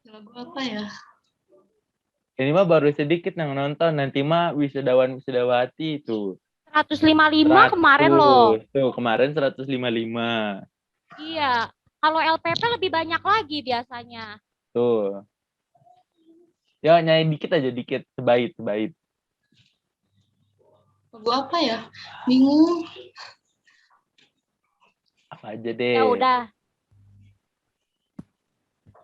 S14: Lagu apa ya?
S3: Ini mah baru sedikit yang nonton. Nanti mah wisudawan wisudawati itu.
S10: 155 kemarin loh.
S3: Tuh, kemarin 155.
S10: Iya. Kalau LPP lebih banyak lagi biasanya.
S3: Tuh. Ya, nyanyi dikit aja, dikit. Sebait.
S14: Lagu apa ya? Bingung.
S3: Apa aja deh.
S10: Ya udah.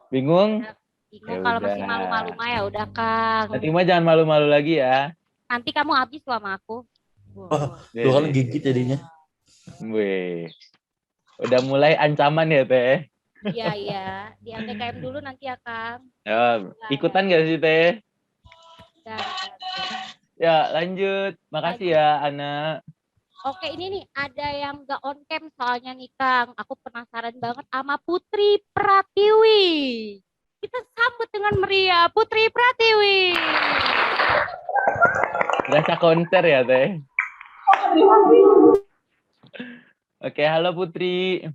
S3: Bingung?
S10: Bingung kalau masih malu-malu mah ya udah, Kang.
S3: Nanti mah jangan malu-malu lagi ya.
S10: Nanti kamu habis loh sama aku.
S11: Lu kan gigit jadinya.
S3: Weh. Udah mulai ancaman ya, Teh?
S10: Iya. Di LDKM dulu nanti ya, Kang.
S3: Ya, ikutan gak sih, Teh?
S10: Dan,
S3: Ya, lanjut. Makasih ya, Ana.
S10: Oke, ini nih ada yang gak on cam soalnya nih, Kang. Aku penasaran banget sama Putri Pratiwi. Kita sambut dengan meriah Putri Pratiwi.
S3: Berasa konser ya, Teh? Oke, halo Putri.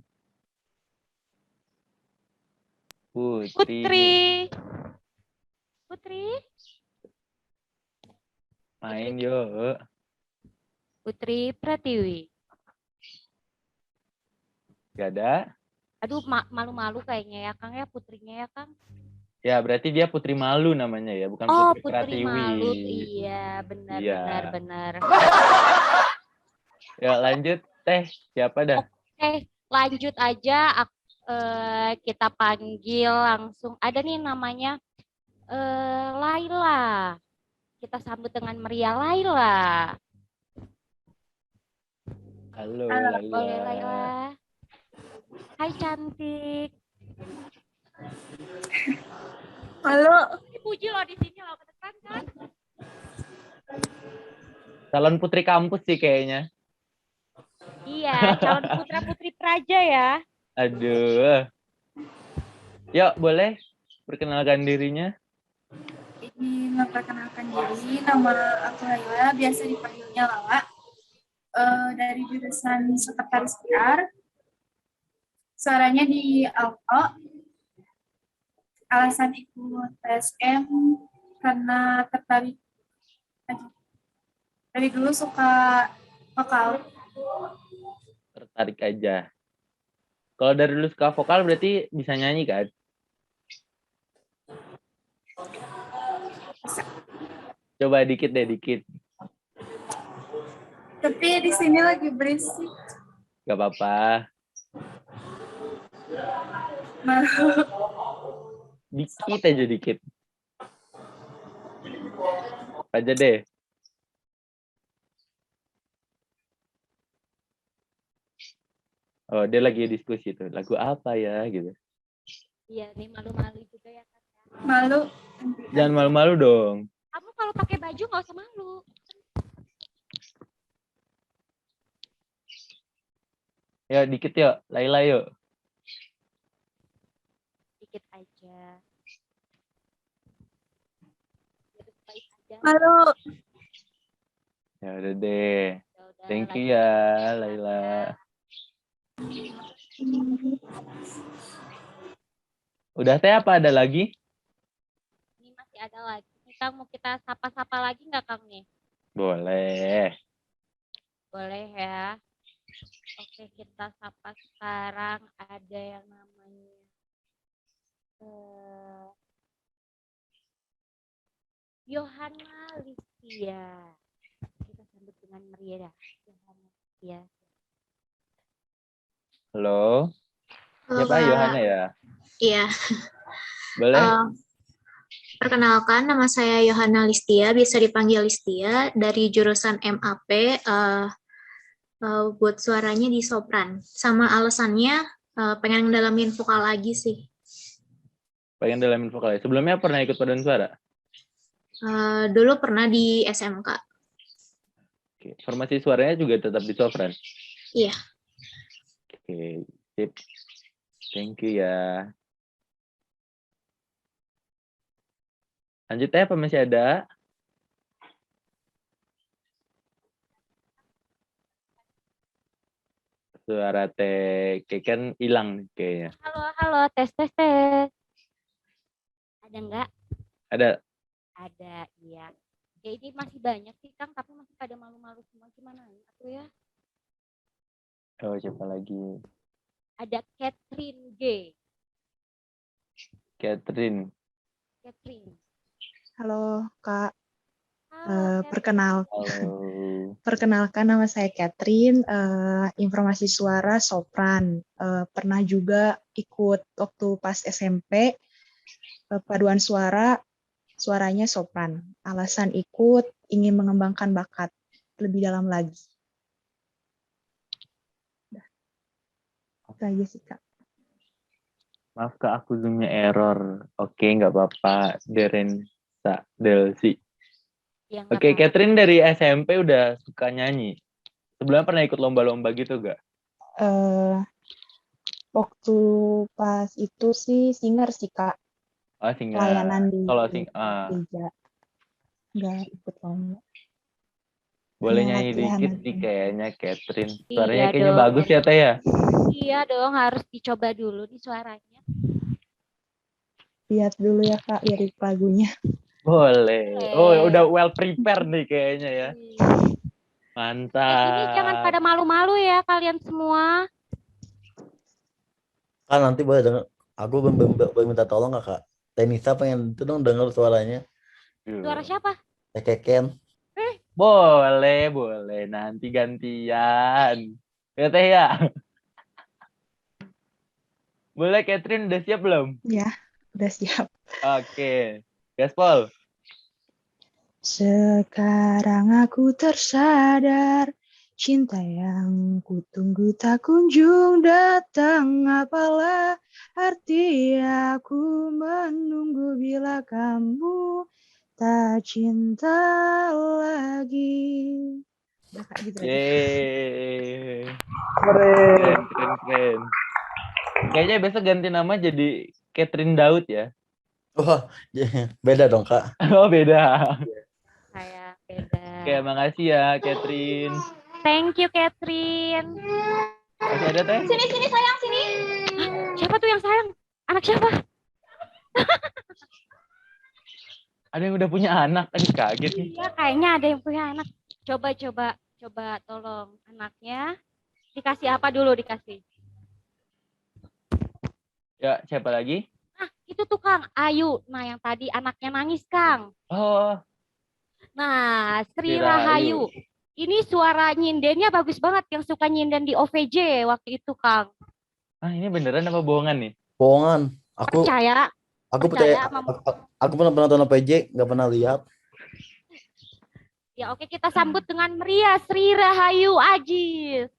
S10: Putri.
S3: Main yuk.
S10: Putri Pratiwi.
S3: Gak ada?
S10: Aduh, malu-malu kayaknya ya, Kang ya, putrinya ya, Kang.
S3: Ya, berarti dia Putri Malu namanya ya, bukan
S10: Oh,
S3: Putri
S10: Putri
S3: Pratiwi.
S10: Malu. Iya, benar.
S3: Ya, lanjut. Teh, siapa dah?
S10: Oke, lanjut aja. Kita panggil langsung. Ada nih namanya Laila. Kita sambut dengan meriah Laila.
S3: Halo,
S10: Boleh Laila. Hai cantik.
S8: Halo.
S10: Dipuji loh di sini loh, kedepan kan?
S3: Calon putri kampus sih kayaknya.
S10: Iya, calon putra-putri Praja ya.
S3: Aduh. Yuk, boleh perkenalkan dirinya?
S15: Ini memperkenalkan diri, nama aku Laila, biasa dipanggilnya Lala. Dari jurusan Sekretaris PR. Suaranya di Alto. Alasan ikut PSM karena tertarik aja. Dari dulu suka vokal.
S3: Tertarik aja. Kalau dari dulu suka vokal berarti bisa nyanyi kan? Coba dikit deh, dikit.
S15: Tapi di sini lagi berisik.
S3: Gak apa-apa. Dikit aja, dikit. Aja deh. Oh, dia lagi diskusi tuh. Lagu apa ya gitu.
S10: Iya, nih malu-malu juga ya kan.
S15: Malu.
S3: Jangan malu-malu dong.
S10: Kamu kalau pakai baju nggak usah malu.
S3: Ya, dikit yuk. Laila yuk.
S10: Dikit aja.
S8: Halo.
S3: Ya udah deh. Thank you ya, Laila. Udah teh, apa ada lagi?
S10: Ini masih ada lagi. Nih, Kang, mau kita sapa-sapa lagi nggak, Kang nih?
S3: Boleh.
S10: Boleh ya. Oke, kita sapa sekarang. Ada yang namanya Yohana Livia. Kita sambut dengan meriah ya. Yohana Livia.
S3: Halo.
S16: Halo,
S3: Siapa?
S16: Kak.
S3: Yohana ya?
S16: Iya.
S3: Boleh?
S16: Perkenalkan, nama saya Yohana Listia, bisa dipanggil Listia, dari jurusan MAP, buat suaranya di sopran. Sama alasannya pengen ngedalamin vokal lagi sih.
S3: Pengen dalamin vokalnya. Sebelumnya pernah ikut paduan suara?
S16: Dulu pernah di SMK.
S3: Oke. Formasi suaranya juga tetap di sopran?
S16: Iya.
S3: Oke, sip. Thank you ya. Lanjut ya, apa masih ada? Suara teh kan hilang kayaknya.
S10: Halo, tes. Ada nggak?
S3: Ada.
S10: Ada, iya. Ya ini masih banyak sih, Kang, tapi masih pada malu-malu semua. Gimana aku ya?
S3: Oh, siapa lagi?
S10: Ada Catherine G.
S3: Catherine.
S17: Halo Kak,
S3: Halo.
S17: perkenalkan nama saya Catherine, informasi suara sopran. Pernah juga ikut waktu pas SMP, paduan suaranya sopran. Alasan ikut ingin mengembangkan bakat lebih dalam lagi. Itu aja sih Kak.
S3: Maaf Kak, aku zoomnya error. Oke, nggak apa-apa. Derensa Delsi.
S10: Ya,
S3: Oke, Catherine dari SMP udah suka nyanyi. Sebelumnya pernah ikut lomba-lomba gitu gak?
S17: Waktu pas itu sih singer sih Kak.
S3: Oh, singer.
S17: Pelayanan di
S3: Kalau
S17: gereja. Nggak ikut lomba.
S3: boleh
S17: Ya,
S3: nyanyi
S17: latihan
S3: dikit
S17: aja.
S3: sih kayaknya Catherine.
S10: Iya
S3: Suaranya kayaknya
S10: dong.
S3: bagus ya Teh ya?
S10: Iya dong, harus dicoba dulu di suaranya.
S17: Lihat dulu ya Kak lirik lagunya.
S3: Boleh. Oh, udah well prepared nih kayaknya ya.
S10: Ini jangan
S3: Mantap.
S10: pada malu-malu ya kalian semua.
S11: Kak, nanti boleh denger. Aku boleh minta tolong nggak Kak? Tenisa pengen itu dong denger suaranya.
S10: Suara siapa?
S11: Keken.
S3: Boleh. Nanti gantian. Ya Teh ya? Boleh, Catherine udah siap belum?
S17: Ya, udah siap.
S3: Oke. Gaspol.
S17: Sekarang aku tersadar, cinta yang kutunggu tak kunjung datang. Apalah arti aku menunggu bila kamu tak cinta lagi. Udah Kak, gitu aja.
S3: Yeay.
S4: Keren.
S3: Keren. Kayaknya besok ganti nama jadi Catherine Daud ya.
S11: Wah, beda dong Kak.
S3: Oh, beda.
S10: Saya beda.
S3: Oke, makasih ya Catherine.
S10: Thank you, Catherine.
S3: Masih ada Teh?
S10: Sini sayang, sini. Hah, siapa tuh yang sayang? Anak siapa?
S3: Ada yang udah punya anak. Aduh, kaget nih.
S10: Iya, kayaknya ada yang punya anak. Coba tolong anaknya. Dikasih apa dulu dikasih?
S3: Ya, siapa lagi?
S10: Nah, itu tuh Kang, Ayu. Nah, yang tadi anaknya nangis, Kang.
S3: Oh.
S10: Nah, Sri
S3: Sri
S10: Rahayu.
S3: Rahayu.
S10: Ini suara nyindennya bagus banget, yang suka nyinden di OVJ waktu itu, Kang.
S3: Ah, ini beneran apa bohongan nih?
S11: Bohongan. Aku
S10: Percaya
S11: percaya.
S10: sama...
S11: Aku pernah nonton PJ, nggak pernah lihat.
S10: Ya, oke, kita sambut dengan meriah Sri Rahayu Ajis.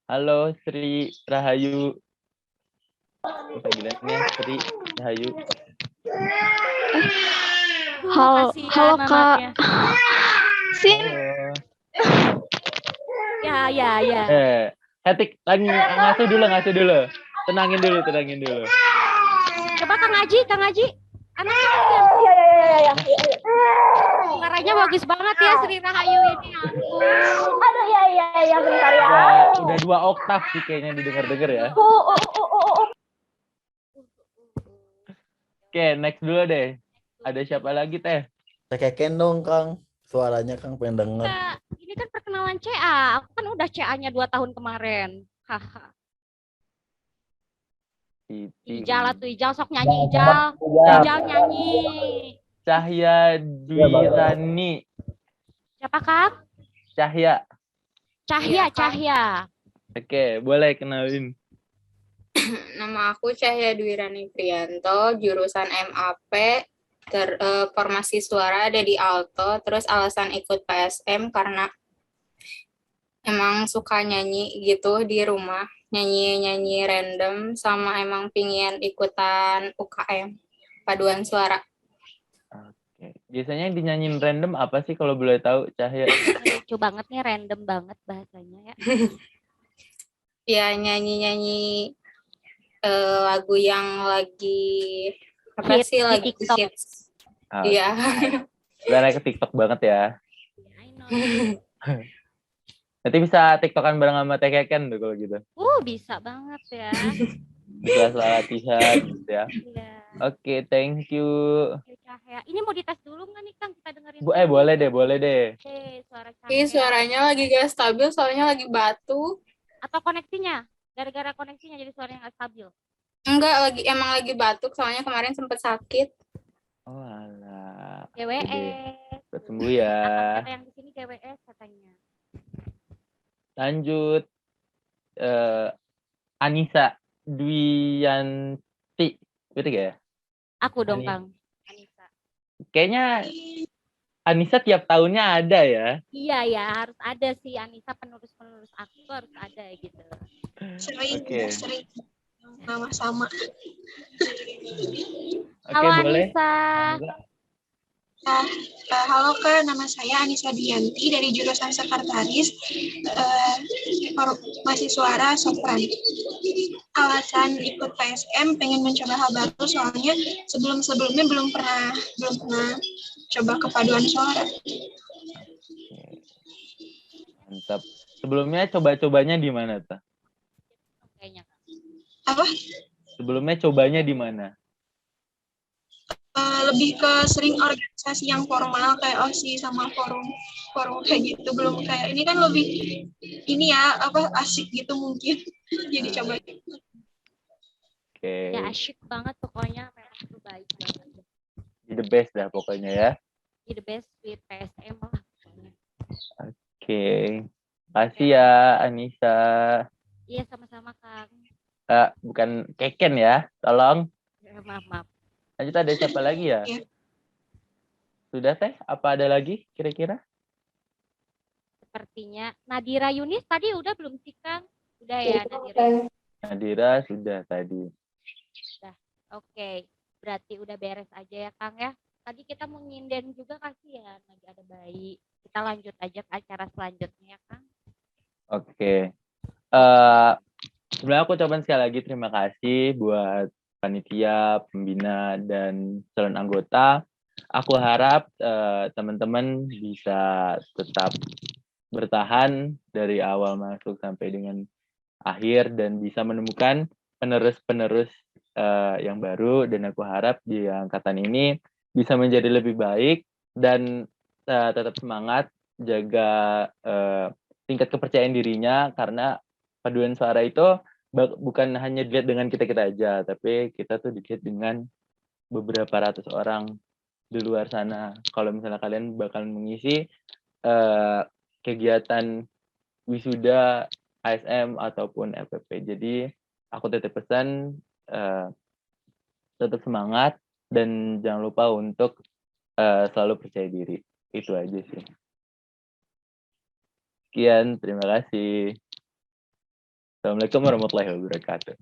S3: Halo Sri Rahayu. Panggilannya Sri Rahayu.
S6: Halo Kak. Sini.
S10: Ya.
S3: Hetik lagi ngasuh dulu. Tenangin dulu.
S10: Coba Kang Aji. Anaknya
S6: Iya.
S10: suaranya bagus banget ya Sri Rahayu ini.
S6: Aduh, iya, bentar ya.
S3: Udah 2 oktav sih kayaknya didengar-dengar ya. Oke, next dulu deh. Ada siapa lagi Teh?
S11: Keken dong Kang. Suaranya Kang pengen denger.
S10: Ini kan perkenalan CA. Aku kan udah CA-nya 2 tahun kemarin. Haha. Ijal sok nyanyi Ijal. Ijal nyanyi.
S3: Cahya Dwirani.
S10: Siapa Kak?
S3: Cahya.
S10: Cahya, Cahya.
S3: Oke, boleh kenalin.
S18: Nama aku Cahya Dwirani Prianto, jurusan MAP, formasi suara ada di alto, terus alasan ikut PSM karena emang suka nyanyi gitu di rumah, nyanyi-nyanyi random, sama emang pingin ikutan UKM, paduan suara.
S3: Oke. Biasanya yang dinyanyiin random apa sih kalau boleh tahu, Cahya?
S10: Lucu banget nih, random banget bahasanya ya.
S18: Ya, nyanyi-nyanyi lagu yang lagi apa
S10: Hit
S18: sih
S10: di
S18: lagi
S10: TikTok.
S18: hits. Iya.
S3: Udah ke TikTok banget ya. Nanti bisa TikTokan bareng sama Tekeken tuh kalau gitu.
S10: Bisa banget ya.
S3: Bisa latihan gitu ya.
S10: Iya.
S3: Oke, thank you.
S10: Oke, Cahya. Ini mau dites dulu nggak nih, Kang? Kita dengerin.
S3: Boleh deh.
S10: Oke, suara Cahya.
S18: Ih, suaranya lagi gak stabil, soalnya lagi batuk.
S10: Atau koneksinya? Gara-gara koneksinya jadi suaranya nggak stabil.
S18: Enggak, emang lagi batuk, soalnya kemarin sempet sakit.
S3: Oh alah.
S10: GWS.
S3: Cepat sembuh ya.
S10: Kata yang di sini GWS katanya.
S3: Lanjut. Anissa Dwiyanti. Betul gak ya?
S10: Aku dong, Kang. Anissa.
S3: Kayaknya Anissa tiap tahunnya ada ya.
S10: Iya ya, harus ada sih Anissa, penerus aku harus ada gitu.
S6: Sering nama sama.
S10: Halo
S3: boleh.
S10: Anissa.
S6: Halo Kak, nama saya Anissa Dianti dari jurusan Sekretaris Formasi Suara Sopran. Alasan ikut PSM pengen mencoba hal baru, soalnya sebelumnya belum pernah coba kepaduan suara.
S3: Mantap. Sebelumnya coba-cobanya di mana tuh?
S6: Apa?
S3: Sebelumnya cobanya di mana?
S6: Lebih ke sering organisasi yang formal kayak OSIS sama forum kayak gitu, belum kayak ini kan lebih ini ya asik gitu mungkin. Jadi coba.
S3: Oke.
S10: Ya asyik banget pokoknya, memang itu baik banget.
S3: The best dah pokoknya ya.
S10: The best with PSM lah pokoknya.
S3: Oke. Makasih ya Anissa.
S10: Iya, sama-sama Kang.
S3: Bukan Keken ya, tolong.
S10: Maaf.
S3: Lanjut, ada siapa lagi ya? Sudah Teh? Apa ada lagi kira-kira?
S10: Sepertinya Nadira Yunis tadi udah belum sih Kang? Udah ya Nadira.
S3: Nadira sudah tadi.
S10: Udah. Oke. Berarti udah beres aja ya Kang ya. Tadi kita mau nyinden juga kasihan lagi ada bayi. Kita lanjut aja ke acara selanjutnya ya Kang.
S3: Oke. Sebenarnya aku ucapkan sekali lagi terima kasih buat panitia, pembina, dan calon anggota. Aku harap teman-teman bisa tetap bertahan dari awal masuk sampai dengan akhir dan bisa menemukan penerus-penerus yang baru, dan aku harap di angkatan ini bisa menjadi lebih baik dan tetap semangat, jaga tingkat kepercayaan dirinya, karena paduan suara itu bukan hanya dilihat dengan kita aja, tapi kita tuh dilihat dengan beberapa ratus orang di luar sana. Kalau misalnya kalian bakal mengisi kegiatan wisuda ASM ataupun FPP, jadi aku titip pesan tetap semangat dan jangan lupa untuk selalu percaya diri. Itu aja sih. Sekian, terima kasih. Assalamualaikum warahmatullahi wabarakatuh.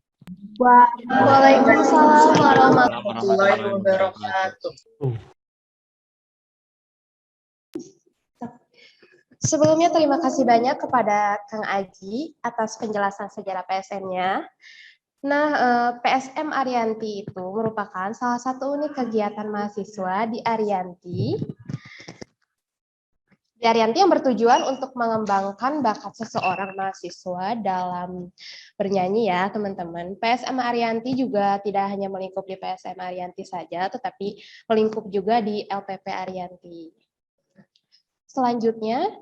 S1: Waalaikumsalam warahmatullahi
S2: wabarakatuh.
S1: Sebelumnya terima kasih banyak kepada Kang Aji atas penjelasan sejarah PSM-nya. Nah, PSM Ariyanti itu merupakan salah satu unit kegiatan mahasiswa di Ariyanti. Ariyanti yang bertujuan untuk mengembangkan bakat seseorang mahasiswa dalam bernyanyi ya teman-teman. PSM Ariyanti juga tidak hanya melingkup di PSM Ariyanti saja, tetapi melingkup juga di LPP Ariyanti. Selanjutnya,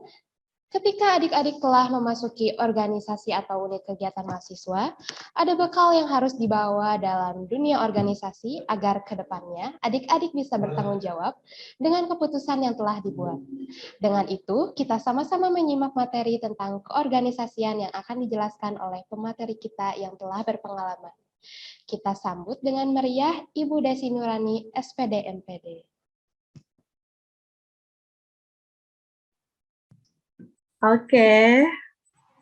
S1: Ketika adik-adik telah memasuki organisasi atau unit kegiatan mahasiswa, ada bekal yang harus dibawa dalam dunia organisasi agar ke depannya adik-adik bisa bertanggung jawab dengan keputusan yang telah dibuat. Dengan itu, kita sama-sama menyimak materi tentang keorganisasian yang akan dijelaskan oleh pemateri kita yang telah berpengalaman. Kita sambut dengan meriah Ibu Desi Nurani, SPD MPD.
S19: Oke,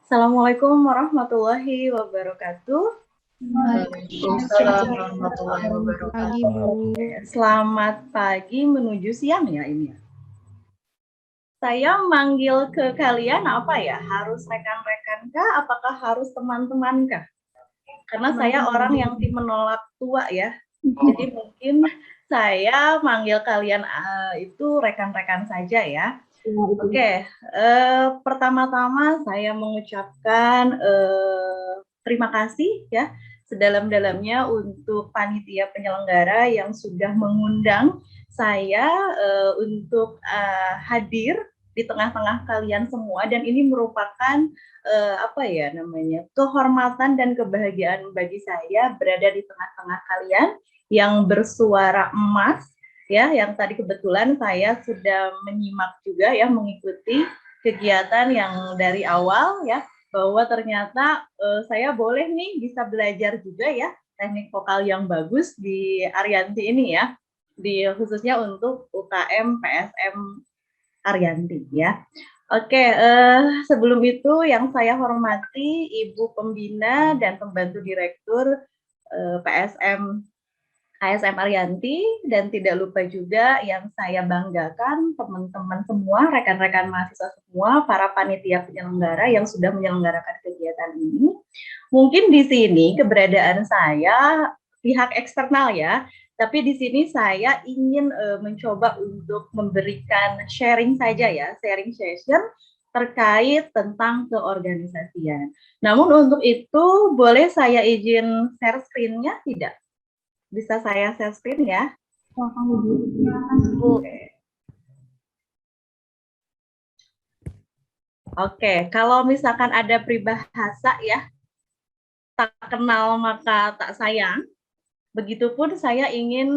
S19: Assalamualaikum warahmatullahi wabarakatuh.
S2: Waalaikumsalam warahmatullahi wabarakatuh.
S19: Selamat pagi menuju siang ya ini ya. Saya manggil ke kalian apa ya? Harus rekan-rekan kah? Apakah harus teman-teman kah? Karena saya orang yang tim menolak tua ya. Jadi mungkin saya manggil kalian itu rekan-rekan saja ya. Oke, pertama-tama saya mengucapkan terima kasih ya sedalam-dalamnya untuk panitia penyelenggara yang sudah mengundang saya untuk hadir di tengah-tengah kalian semua, dan ini merupakan apa ya namanya, kehormatan dan kebahagiaan bagi saya berada di tengah-tengah kalian yang bersuara emas. Ya, yang tadi kebetulan saya sudah menyimak juga ya, mengikuti kegiatan yang dari awal ya, bahwa ternyata saya boleh nih bisa belajar juga ya teknik vokal yang bagus di Arianti ini ya, khususnya untuk UKM PSM Arianti ya. Oke, sebelum itu yang saya hormati Ibu Pembina dan Pembantu Direktur PSM ASM Arianti, dan tidak lupa juga yang saya banggakan teman-teman semua, rekan-rekan mahasiswa semua, para panitia penyelenggara yang sudah menyelenggarakan kegiatan ini. Mungkin di sini keberadaan saya pihak eksternal ya, tapi di sini saya ingin mencoba untuk memberikan sharing saja ya, sharing session terkait tentang keorganisasian. Namun untuk itu boleh saya izin share screen-nya tidak? Bisa saya share screen ya? Oke, kalau misalkan ada peribahasa ya, tak kenal maka tak sayang, begitupun saya ingin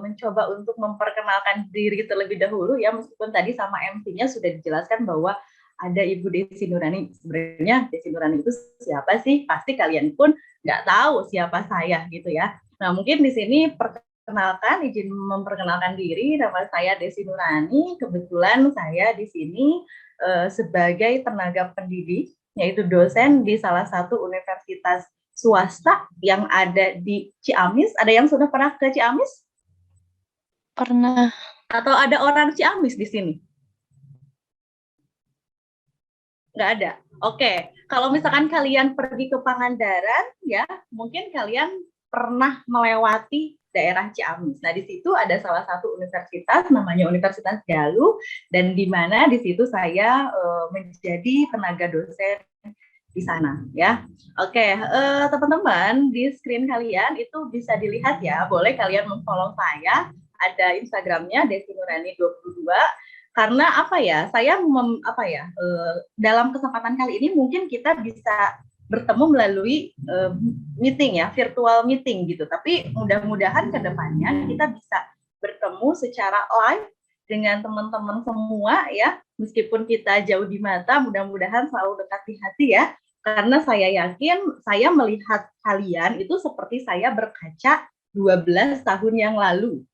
S19: mencoba untuk memperkenalkan diri terlebih dahulu ya, meskipun tadi sama MC-nya sudah dijelaskan bahwa ada Ibu Desi Nurani. Sebenarnya Desi Nurani itu siapa sih? Pasti kalian pun nggak tahu siapa saya gitu ya. Nah, mungkin di sini izin memperkenalkan diri, nama saya Desi Nurani. Kebetulan saya di sini sebagai tenaga pendidik, yaitu dosen di salah satu universitas swasta yang ada di Ciamis. Ada yang sudah pernah ke Ciamis?
S15: Pernah.
S19: Atau ada orang Ciamis di sini? Nggak ada. Oke, kalau misalkan kalian pergi ke Pangandaran, ya mungkin kalian pernah melewati daerah Ciamis. Nah, di situ ada salah satu universitas namanya Universitas Galuh, dan di mana di situ saya menjadi tenaga dosen di sana ya. Oke, teman-teman, di screen kalian itu bisa dilihat ya, boleh kalian memfollow saya, ada Instagramnya Desi Nurani 22. Karena apa ya, saya dalam kesempatan kali ini mungkin kita bisa bertemu melalui meeting ya, virtual meeting gitu. Tapi mudah-mudahan ke depannya kita bisa bertemu secara live dengan teman-teman semua ya. Meskipun kita jauh di mata, mudah-mudahan selalu dekat di hati ya. Karena saya yakin saya melihat kalian itu seperti saya berkaca 12 tahun yang lalu.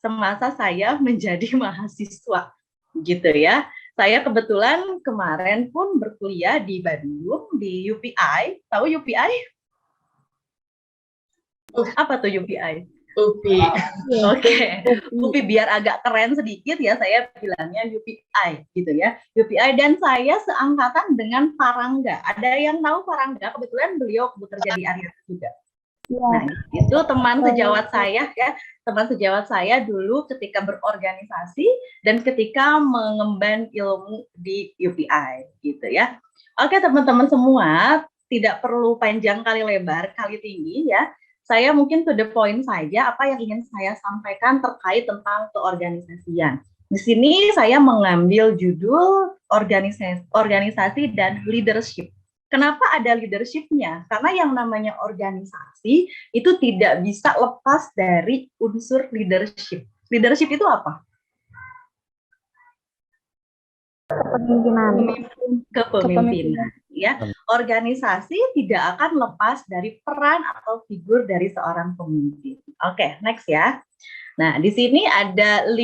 S19: Semasa saya menjadi mahasiswa gitu ya. Saya kebetulan kemarin pun berkuliah di Bandung, di UPI. Tahu UPI? Apa tuh UPI?
S2: UPI.
S19: Oke. UPI biar agak keren sedikit ya, saya bilangnya UPI gitu ya. UPI, dan saya seangkatan dengan Farangga. Ada yang tahu Farangga? Kebetulan beliau bekerja di Arianti juga. Nah, itu teman sejawat saya ya, teman sejawat saya dulu ketika berorganisasi dan ketika mengemban ilmu di UPI gitu ya. Oke, teman-teman semua, tidak perlu panjang kali lebar kali tinggi ya. Saya mungkin to the point saja apa yang ingin saya sampaikan terkait tentang keorganisasian. Di sini saya mengambil judul organisasi dan leadership. Kenapa ada leadership-nya? Karena yang namanya organisasi itu tidak bisa lepas dari unsur leadership. Leadership itu apa? Kepemimpinan. Ya, organisasi tidak akan lepas dari peran atau figur dari seorang pemimpin. Oke, next ya. Nah, di sini ada 5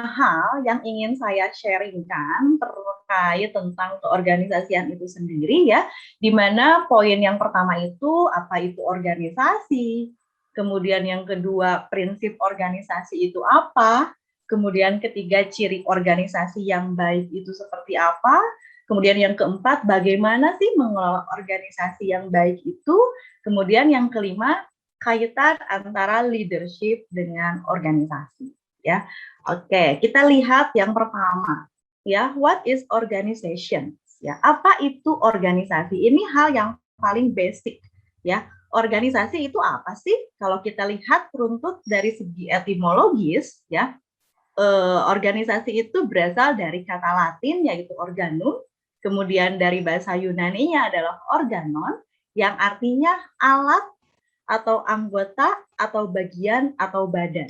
S19: hal yang ingin saya sharingkan terkait tentang keorganisasian itu sendiri ya, di mana poin yang pertama itu apa itu organisasi, kemudian yang kedua prinsip organisasi itu apa, kemudian ketiga ciri organisasi yang baik itu seperti apa, kemudian yang keempat bagaimana sih mengelola organisasi yang baik itu, kemudian yang kelima kaitan antara leadership dengan organisasi ya. Oke, kita lihat yang pertama ya, what is organization ya, apa itu organisasi? Ini hal yang paling basic ya. Organisasi itu apa sih? Kalau kita lihat runtut dari segi etimologis ya, organisasi itu berasal dari kata Latin yaitu organum, kemudian dari bahasa Yunani-nya adalah organon yang artinya alat atau anggota atau bagian atau badan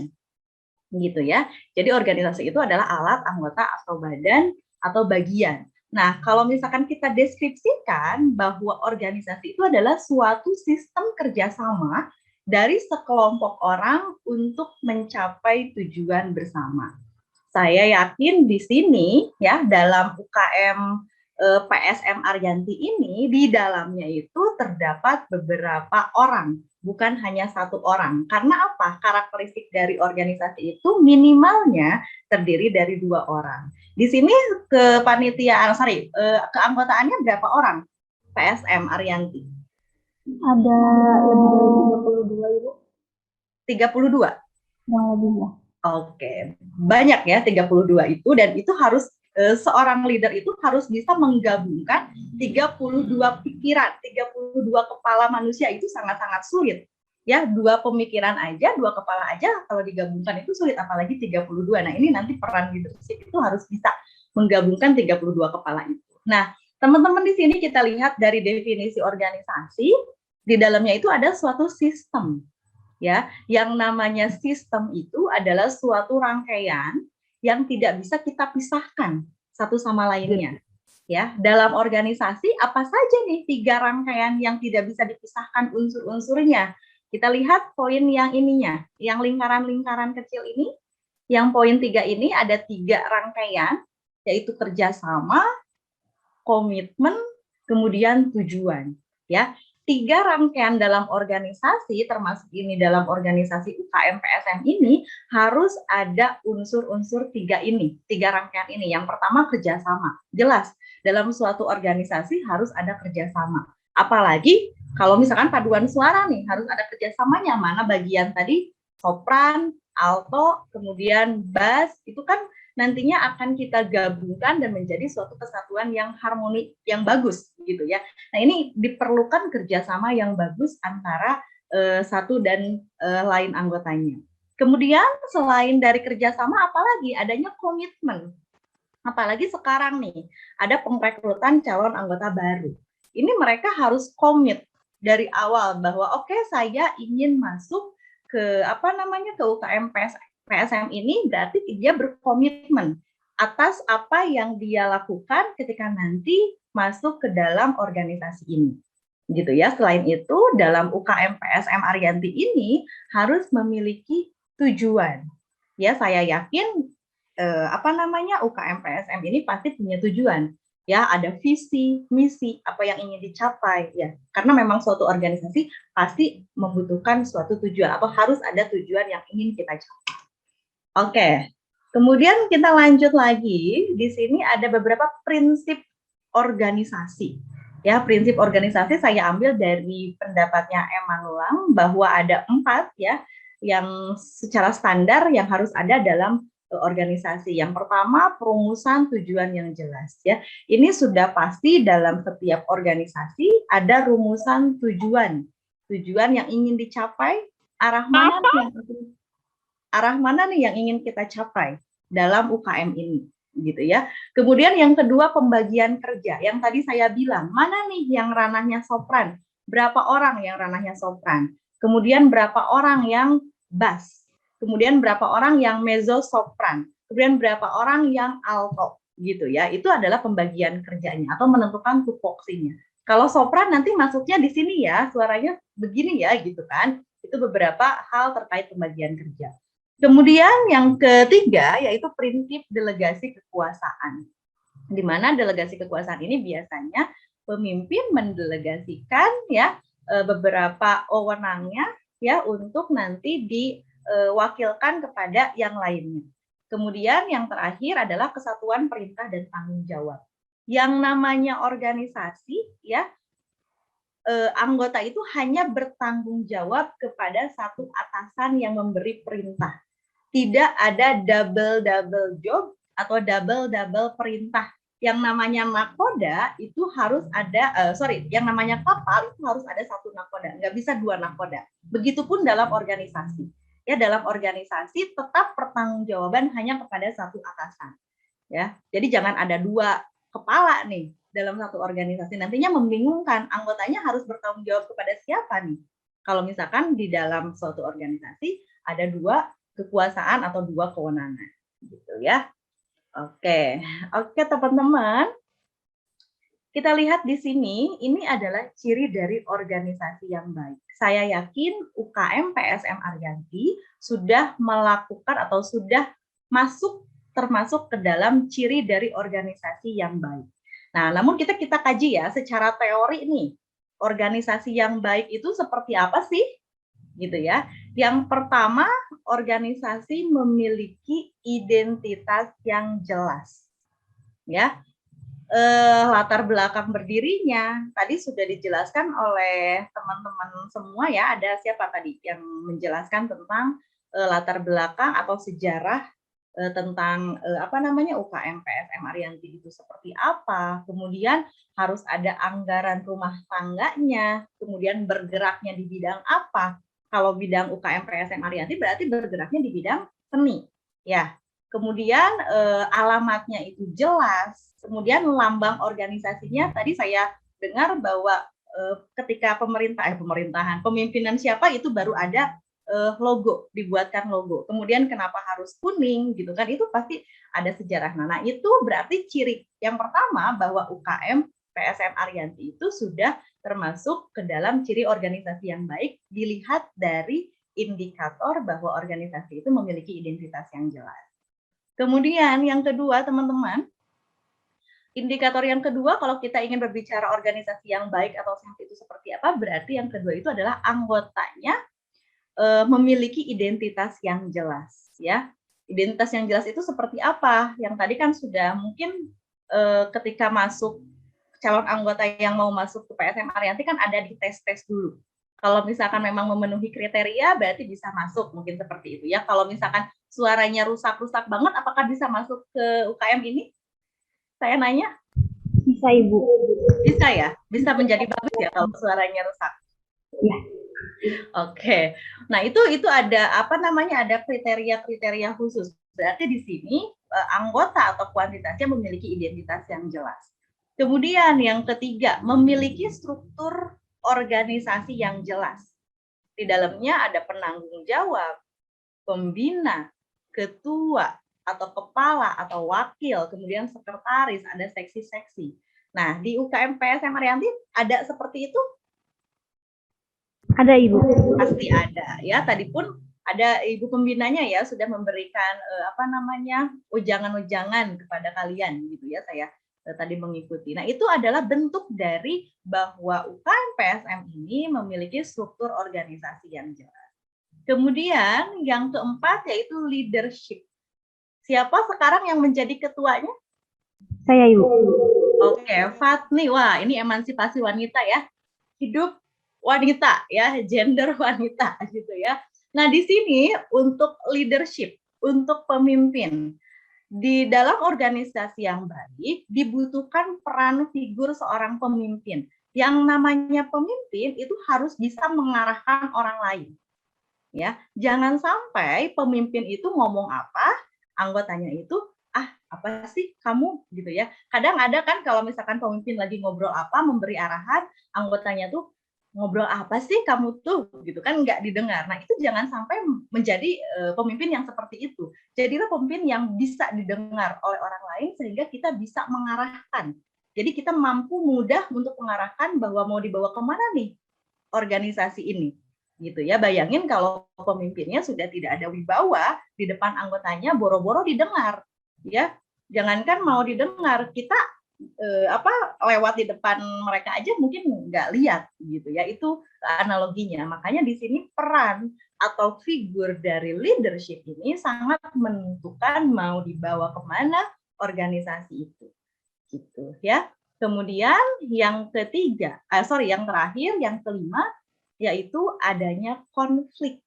S19: gitu ya. Jadi organisasi itu adalah alat, anggota atau badan atau bagian. Nah, kalau misalkan kita deskripsikan bahwa organisasi itu adalah suatu sistem kerjasama dari sekelompok orang untuk mencapai tujuan bersama. Saya yakin di sini ya, dalam UKM PSM Arianti ini di dalamnya itu terdapat beberapa orang, bukan hanya satu orang. Karena apa? Karakteristik dari organisasi itu minimalnya terdiri dari 2 orang. Di sini keanggotaannya berapa orang? PSM Arianti.
S20: Ada lebih dari 32 Ibu.
S19: 32?
S20: Yang lebih ya.
S19: Oke, banyak ya 32 itu, dan itu harus seorang leader itu harus bisa menggabungkan 32 pikiran, 32 kepala manusia. Itu sangat-sangat sulit. Ya, 2 pemikiran aja, 2 kepala aja kalau digabungkan itu sulit, apalagi 32. Nah, ini nanti peran leadership itu harus bisa menggabungkan 32 kepala itu. Nah, teman-teman di sini kita lihat dari definisi organisasi, di dalamnya itu ada suatu sistem. Ya, yang namanya sistem itu adalah suatu rangkaian yang tidak bisa kita pisahkan satu sama lainnya. Ya, dalam organisasi apa saja nih 3 rangkaian yang tidak bisa dipisahkan unsur-unsurnya? Kita lihat poin yang ininya, yang lingkaran-lingkaran kecil ini, yang poin 3 ini ada 3 rangkaian, yaitu kerjasama, komitmen, kemudian tujuan. Ya, 3 rangkaian dalam organisasi, termasuk ini dalam organisasi UKM PSM ini, harus ada unsur-unsur 3 ini, 3 rangkaian ini. Yang pertama kerjasama, jelas dalam suatu organisasi harus ada kerjasama. Apalagi kalau misalkan paduan suara nih, harus ada kerjasamanya, mana bagian tadi sopran, alto, kemudian bass, itu kan nantinya akan kita gabungkan dan menjadi suatu kesatuan yang harmoni, yang bagus gitu ya. Nah, ini diperlukan kerjasama yang bagus antara satu dan lain anggotanya. Kemudian selain dari kerjasama, apalagi adanya komitmen. Apalagi sekarang nih, ada perekrutan calon anggota baru. Ini mereka harus komit dari awal bahwa oke, saya ingin masuk ke ke UKM PSM ini, berarti dia berkomitmen atas apa yang dia lakukan ketika nanti masuk ke dalam organisasi ini. Gitu ya. Selain itu, dalam UKM PSM Arianti ini harus memiliki tujuan. Ya, saya yakin UKM PSM ini pasti punya tujuan. Ya, ada visi, misi, apa yang ingin dicapai ya. Karena memang suatu organisasi pasti membutuhkan suatu tujuan atau harus ada tujuan yang ingin kita capai. Oke, kemudian kita lanjut lagi. Di sini ada beberapa prinsip organisasi. Ya, prinsip organisasi saya ambil dari pendapatnya Emanuel bahwa ada 4 ya yang secara standar yang harus ada dalam organisasi. Yang pertama, perumusan tujuan yang jelas ya. Ini sudah pasti dalam setiap organisasi ada rumusan tujuan. Tujuan yang ingin dicapai, arah mana nih yang ingin kita capai. dalam UKM ini, gitu ya. Kemudian yang kedua, pembagian kerja. Yang tadi saya bilang, mana nih yang ranahnya sopran? Berapa orang yang ranahnya sopran? Kemudian berapa orang yang bass? Kemudian berapa orang yang mezzo sopran? Kemudian berapa orang yang alto, gitu ya. Itu adalah pembagian kerjanya atau menentukan tupoksinya. Kalau sopran nanti masuknya di sini ya, suaranya begini ya, gitu kan. Itu beberapa hal terkait pembagian kerja. Kemudian yang ketiga yaitu prinsip delegasi kekuasaan. Di mana delegasi kekuasaan ini biasanya pemimpin mendelegasikan ya beberapa wewenangnya ya untuk nanti diwakilkan kepada yang lainnya. Kemudian yang terakhir adalah kesatuan perintah dan tanggung jawab. Yang namanya organisasi ya anggota itu hanya bertanggung jawab kepada satu atasan yang memberi perintah. Tidak ada double job atau double perintah. Yang namanya nakoda itu harus ada, yang namanya kapal itu harus ada satu nakoda, nggak bisa dua nakoda. Begitupun dalam organisasi. Ya, dalam organisasi tetap pertanggungjawaban hanya kepada satu atasan. Ya, jadi jangan ada dua kepala nih dalam satu organisasi. Nantinya membingungkan, anggotanya harus bertanggung jawab kepada siapa nih? Kalau misalkan di dalam suatu organisasi ada dua kekuasaan atau dua kewenangan, gitu ya. Oke, teman-teman. Kita lihat di sini, ini adalah ciri dari organisasi yang baik. Saya yakin UKM PSM Ariyanti sudah melakukan atau sudah termasuk ke dalam ciri dari organisasi yang baik. Nah, namun kita kaji ya secara teori nih, organisasi yang baik itu seperti apa sih? Gitu ya. Yang pertama, organisasi memiliki identitas yang jelas. Ya. Latar belakang berdirinya tadi sudah dijelaskan oleh teman-teman semua ya. Ada siapa tadi yang menjelaskan tentang latar belakang atau sejarah tentang UKM PSM Ariyanti itu seperti apa, kemudian harus ada anggaran rumah tangganya, kemudian bergeraknya di bidang apa. Kalau bidang UKM PSM Ariyanti berarti bergeraknya di bidang seni, ya. Kemudian alamatnya itu jelas, kemudian lambang organisasinya tadi saya dengar bahwa ketika pemimpinan siapa itu baru ada logo, dibuatkan logo. Kemudian kenapa harus kuning gitu kan, itu pasti ada sejarah. Nah, itu berarti ciri yang pertama bahwa UKM PSM Ariyanti itu sudah termasuk ke dalam ciri organisasi yang baik, dilihat dari indikator bahwa organisasi itu memiliki identitas yang jelas. Kemudian yang kedua, teman-teman, indikator yang kedua kalau kita ingin berbicara organisasi yang baik atau sehat itu seperti apa, berarti yang kedua itu adalah anggotanya memiliki identitas yang jelas, ya. Identitas yang jelas itu seperti apa? Yang tadi kan sudah mungkin ketika masuk calon anggota yang mau masuk ke PSM Ariyanti kan ada di tes dulu. Kalau misalkan memang memenuhi kriteria berarti bisa masuk, mungkin seperti itu ya. Kalau misalkan suaranya rusak banget, apakah bisa masuk ke UKM ini? Saya nanya.
S20: Bisa, Ibu.
S19: Bisa ya? Bisa menjadi bagus ya kalau suaranya rusak?
S20: Iya.
S19: Oke. Nah, itu ada ada kriteria khusus. Berarti di sini anggota atau kuantitasnya memiliki identitas yang jelas. Kemudian yang ketiga, memiliki struktur organisasi yang jelas. Di dalamnya ada penanggung jawab, pembina, ketua, atau kepala, atau wakil, kemudian sekretaris, ada seksi-seksi. Nah, di UKM PSM Ariyanti ada seperti itu?
S20: Ada, Ibu.
S19: Pasti ada ya. Tadi pun ada ibu pembinanya ya sudah memberikan ujangan-ujangan kepada kalian gitu ya. Saya tadi mengikuti. Nah, itu adalah bentuk dari bahwa UKM PSM ini memiliki struktur organisasi yang jelas. Kemudian yang keempat yaitu leadership. Siapa sekarang yang menjadi ketuanya?
S20: Saya, Ibu.
S19: Oke, Fatni. Wah, ini emansipasi wanita ya. Hidup wanita ya, gender wanita gitu ya. Nah, di sini untuk leadership, untuk pemimpin, di dalam organisasi yang baik dibutuhkan peran figur seorang pemimpin. Yang namanya pemimpin itu harus bisa mengarahkan orang lain. Ya, jangan sampai pemimpin itu ngomong apa, anggotanya itu, apa sih kamu gitu ya. Kadang ada kan kalau misalkan pemimpin lagi ngobrol apa, memberi arahan, anggotanya tuh ngobrol apa sih kamu tuh gitu kan, nggak didengar. Nah itu jangan sampai menjadi pemimpin yang seperti itu. Jadilah pemimpin yang bisa didengar oleh orang lain sehingga kita bisa mengarahkan. Jadi kita mampu mudah untuk mengarahkan bahwa mau dibawa kemana nih organisasi ini gitu ya. Bayangin kalau pemimpinnya sudah tidak ada wibawa di depan anggotanya, boro-boro didengar ya. Jangankan mau didengar, kita lewat di depan mereka aja mungkin nggak lihat gitu ya. Itu analoginya. Makanya di sini peran atau figur dari leadership ini sangat menentukan mau dibawa kemana organisasi itu gitu ya. Kemudian yang yang terakhir, yang kelima, yaitu adanya konflik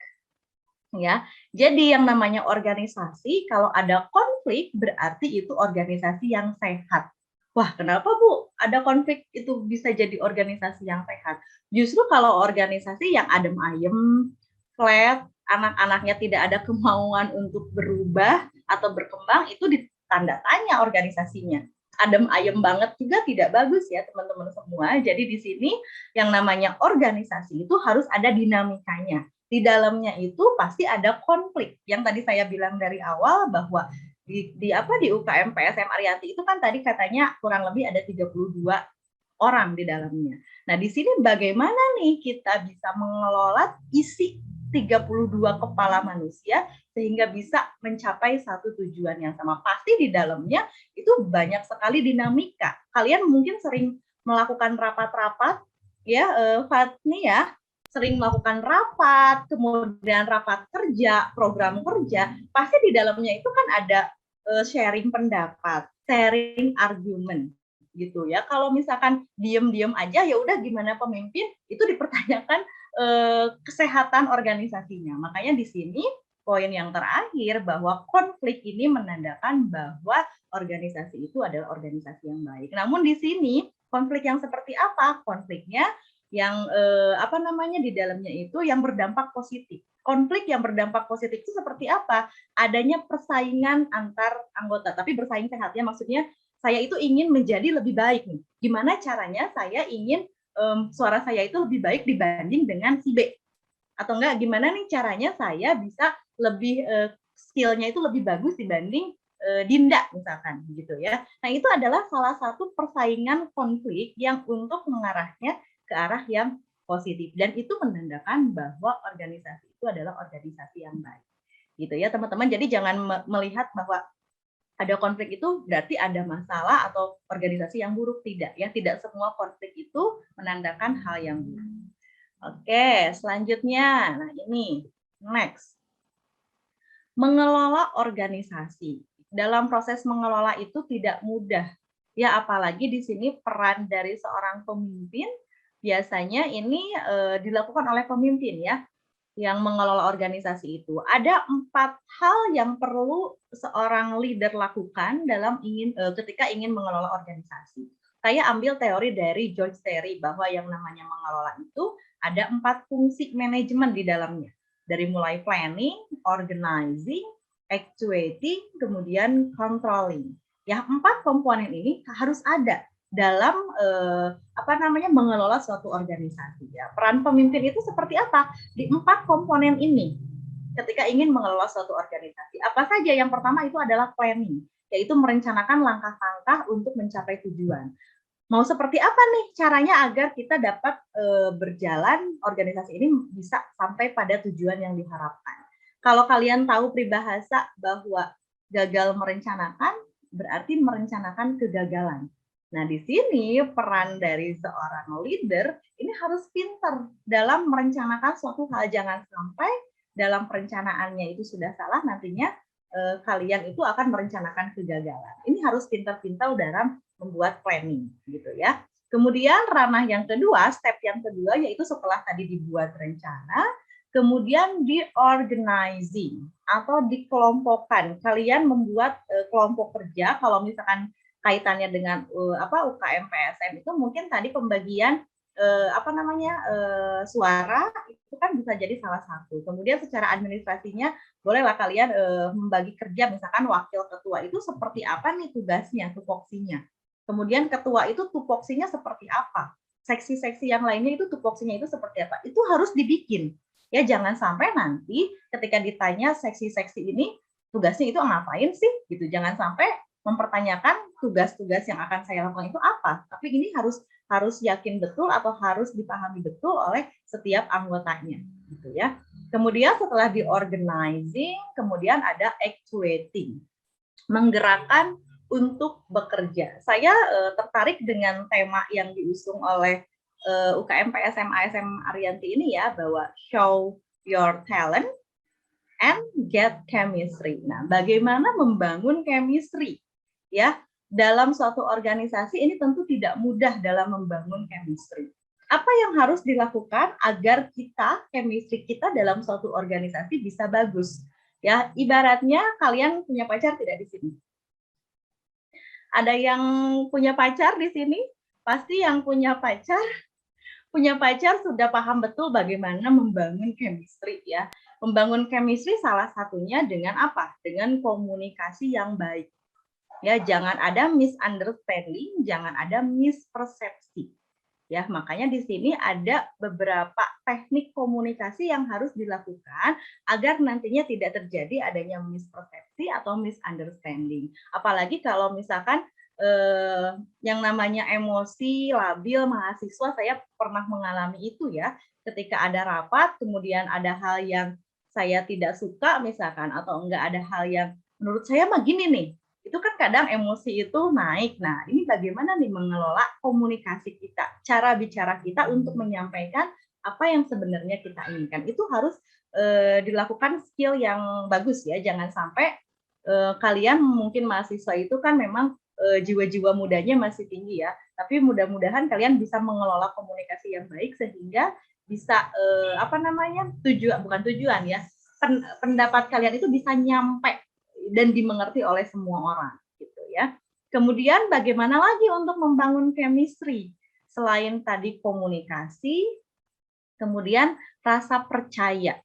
S19: ya. Jadi yang namanya organisasi, kalau ada konflik berarti itu organisasi yang sehat. Wah, kenapa Bu? Ada konflik itu bisa jadi organisasi yang sehat. Justru kalau organisasi yang adem ayem, flat, anak-anaknya tidak ada kemauan untuk berubah atau berkembang, itu ditanda tanya organisasinya. Adem ayem banget juga tidak bagus ya teman-teman semua. Jadi di sini yang namanya organisasi itu harus ada dinamikanya. Di dalamnya itu pasti ada konflik. Yang tadi saya bilang dari awal bahwa di UKM PSM Ariyanti itu kan tadi katanya kurang lebih ada 32 orang di dalamnya. Nah, di sini bagaimana nih kita bisa mengelola isi 32 kepala manusia sehingga bisa mencapai satu tujuan yang sama. Pasti di dalamnya itu banyak sekali dinamika. Kalian mungkin sering melakukan rapat-rapat ya, Fatni ya, sering melakukan rapat, kemudian rapat kerja, program kerja, pasti di dalamnya itu kan ada sharing pendapat, sharing argumen gitu ya. Kalau misalkan diem-diem aja ya udah gimana pemimpin, itu dipertanyakan kesehatan organisasinya. Makanya di sini poin yang terakhir bahwa konflik ini menandakan bahwa organisasi itu adalah organisasi yang baik. Namun di sini konflik yang seperti apa? Konfliknya yang di dalamnya itu yang berdampak positif. Konflik yang berdampak positif itu seperti apa? Adanya persaingan antar anggota, tapi bersaing sehat ya, maksudnya saya itu ingin menjadi lebih baik nih. Gimana caranya saya ingin suara saya itu lebih baik dibanding dengan si B? Atau enggak gimana nih caranya saya bisa lebih skill-nya itu lebih bagus dibanding Dinda misalkan gitu ya. Nah, itu adalah salah satu persaingan konflik yang untuk mengarahnya ke arah yang positif, dan itu menandakan bahwa organisasi itu adalah organisasi yang baik gitu ya teman-teman. Jadi jangan melihat bahwa ada konflik itu berarti ada masalah atau organisasi yang buruk, tidak ya. Tidak semua konflik itu menandakan hal yang buruk. Oke, selanjutnya, nah ini next, mengelola organisasi. Dalam proses mengelola itu tidak mudah ya, apalagi di sini peran dari seorang pemimpin biasanya ini dilakukan oleh pemimpin ya, yang mengelola organisasi itu. Ada 4 hal yang perlu seorang leader lakukan dalam ketika ingin mengelola organisasi. Saya ambil teori dari George Terry bahwa yang namanya mengelola itu ada 4 fungsi manajemen di dalamnya. Dari mulai planning, organizing, actuating, kemudian controlling. Ya, 4 komponen ini harus ada dalam mengelola suatu organisasi ya. Peran pemimpin itu seperti apa di 4 komponen ini ketika ingin mengelola suatu organisasi? Apa saja? Yang pertama itu adalah planning, yaitu merencanakan langkah-langkah untuk mencapai tujuan. Mau seperti apa nih caranya agar kita dapat berjalan organisasi ini bisa sampai pada tujuan yang diharapkan? Kalau kalian tahu peribahasa bahwa gagal merencanakan berarti merencanakan kegagalan. Nah, di sini peran dari seorang leader ini harus pintar dalam merencanakan suatu hal. Jangan sampai dalam perencanaannya itu sudah salah, nantinya kalian itu akan merencanakan kegagalan. Ini harus pintar-pintar dalam membuat planning gitu ya. Kemudian ranah yang kedua, step yang kedua, yaitu setelah tadi dibuat rencana, kemudian di organizing atau dikelompokkan. Kalian membuat kelompok kerja. Kalau misalkan kaitannya dengan UKM PSM itu mungkin tadi pembagian suara itu kan bisa jadi salah satu. Kemudian secara administrasinya bolehlah kalian membagi kerja, misalkan wakil ketua itu seperti apa nih tugasnya, tupoksinya. Kemudian ketua itu tupoksinya seperti apa. Seksi-seksi yang lainnya itu tupoksinya itu seperti apa. Itu harus dibikin. Ya jangan sampai nanti ketika ditanya seksi-seksi ini tugasnya itu ngapain sih gitu. Jangan sampai mempertanyakan tugas-tugas yang akan saya lakukan itu apa. Tapi ini harus yakin betul atau harus dipahami betul oleh setiap anggotanya gitu ya. Kemudian setelah di-organizing, kemudian ada actuating. Menggerakkan untuk bekerja. Saya tertarik dengan tema yang diusung oleh UKM PSM ASM Arianti ini ya, bahwa show your talent and get chemistry. Nah, bagaimana membangun chemistry ya dalam suatu organisasi ini tentu tidak mudah dalam membangun chemistry. Apa yang harus dilakukan agar chemistry kita dalam suatu organisasi bisa bagus? Ya, ibaratnya kalian punya pacar tidak di sini? Ada yang punya pacar di sini? Pasti yang punya pacar sudah paham betul bagaimana membangun chemistry ya. Membangun chemistry salah satunya dengan apa? Dengan komunikasi yang baik. Ya, jangan ada misunderstanding, jangan ada mispersepsi. Ya, makanya di sini ada beberapa teknik komunikasi yang harus dilakukan agar nantinya tidak terjadi adanya mispersepsi atau misunderstanding. Apalagi kalau misalkan yang namanya emosi labil mahasiswa, saya pernah mengalami itu ya, ketika ada rapat, kemudian ada hal yang saya tidak suka misalkan, atau enggak ada hal yang menurut saya mah gini nih, itu kan kadang emosi itu naik. Nah, ini bagaimana nih mengelola komunikasi kita, cara bicara kita untuk menyampaikan apa yang sebenarnya kita inginkan. Itu harus dilakukan skill yang bagus ya, jangan sampai kalian mungkin mahasiswa itu kan memang jiwa-jiwa mudanya masih tinggi ya, tapi mudah-mudahan kalian bisa mengelola komunikasi yang baik sehingga bisa pendapat kalian itu bisa nyampe dan dimengerti oleh semua orang gitu ya. Kemudian bagaimana lagi untuk membangun chemistry selain tadi komunikasi, kemudian rasa percaya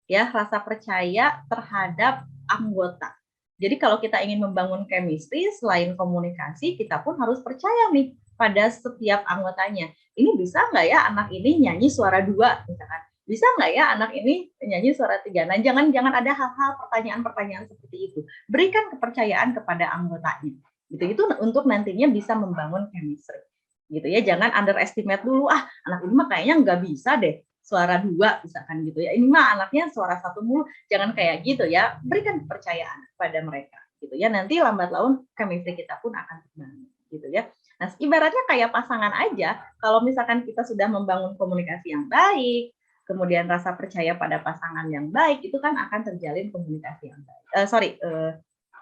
S19: ya, rasa percaya terhadap anggota. Jadi kalau kita ingin membangun chemistry selain komunikasi, kita pun harus percaya nih pada setiap anggotanya. Ini bisa nggak ya anak ini nyanyi suara 2 misalkan? Bisa nggak ya anak ini nyanyi suara 3? Nah, jangan ada hal-hal pertanyaan-pertanyaan seperti itu. Berikan kepercayaan kepada anggotanya. Gitu. Itu untuk nantinya bisa membangun chemistry. Gitu ya, jangan underestimate dulu, anak ini mah kayaknya nggak bisa deh suara 2 misalkan gitu ya. Ini mah anaknya suara 1 mulu. Jangan kayak gitu ya. Berikan kepercayaan kepada mereka gitu ya. Nanti lambat laun chemistry kita pun akan terbangun gitu ya. Nah, ibaratnya kayak pasangan aja, kalau misalkan kita sudah membangun komunikasi yang baik, kemudian rasa percaya pada pasangan yang baik, itu kan akan terjalin komunikasi yang baik.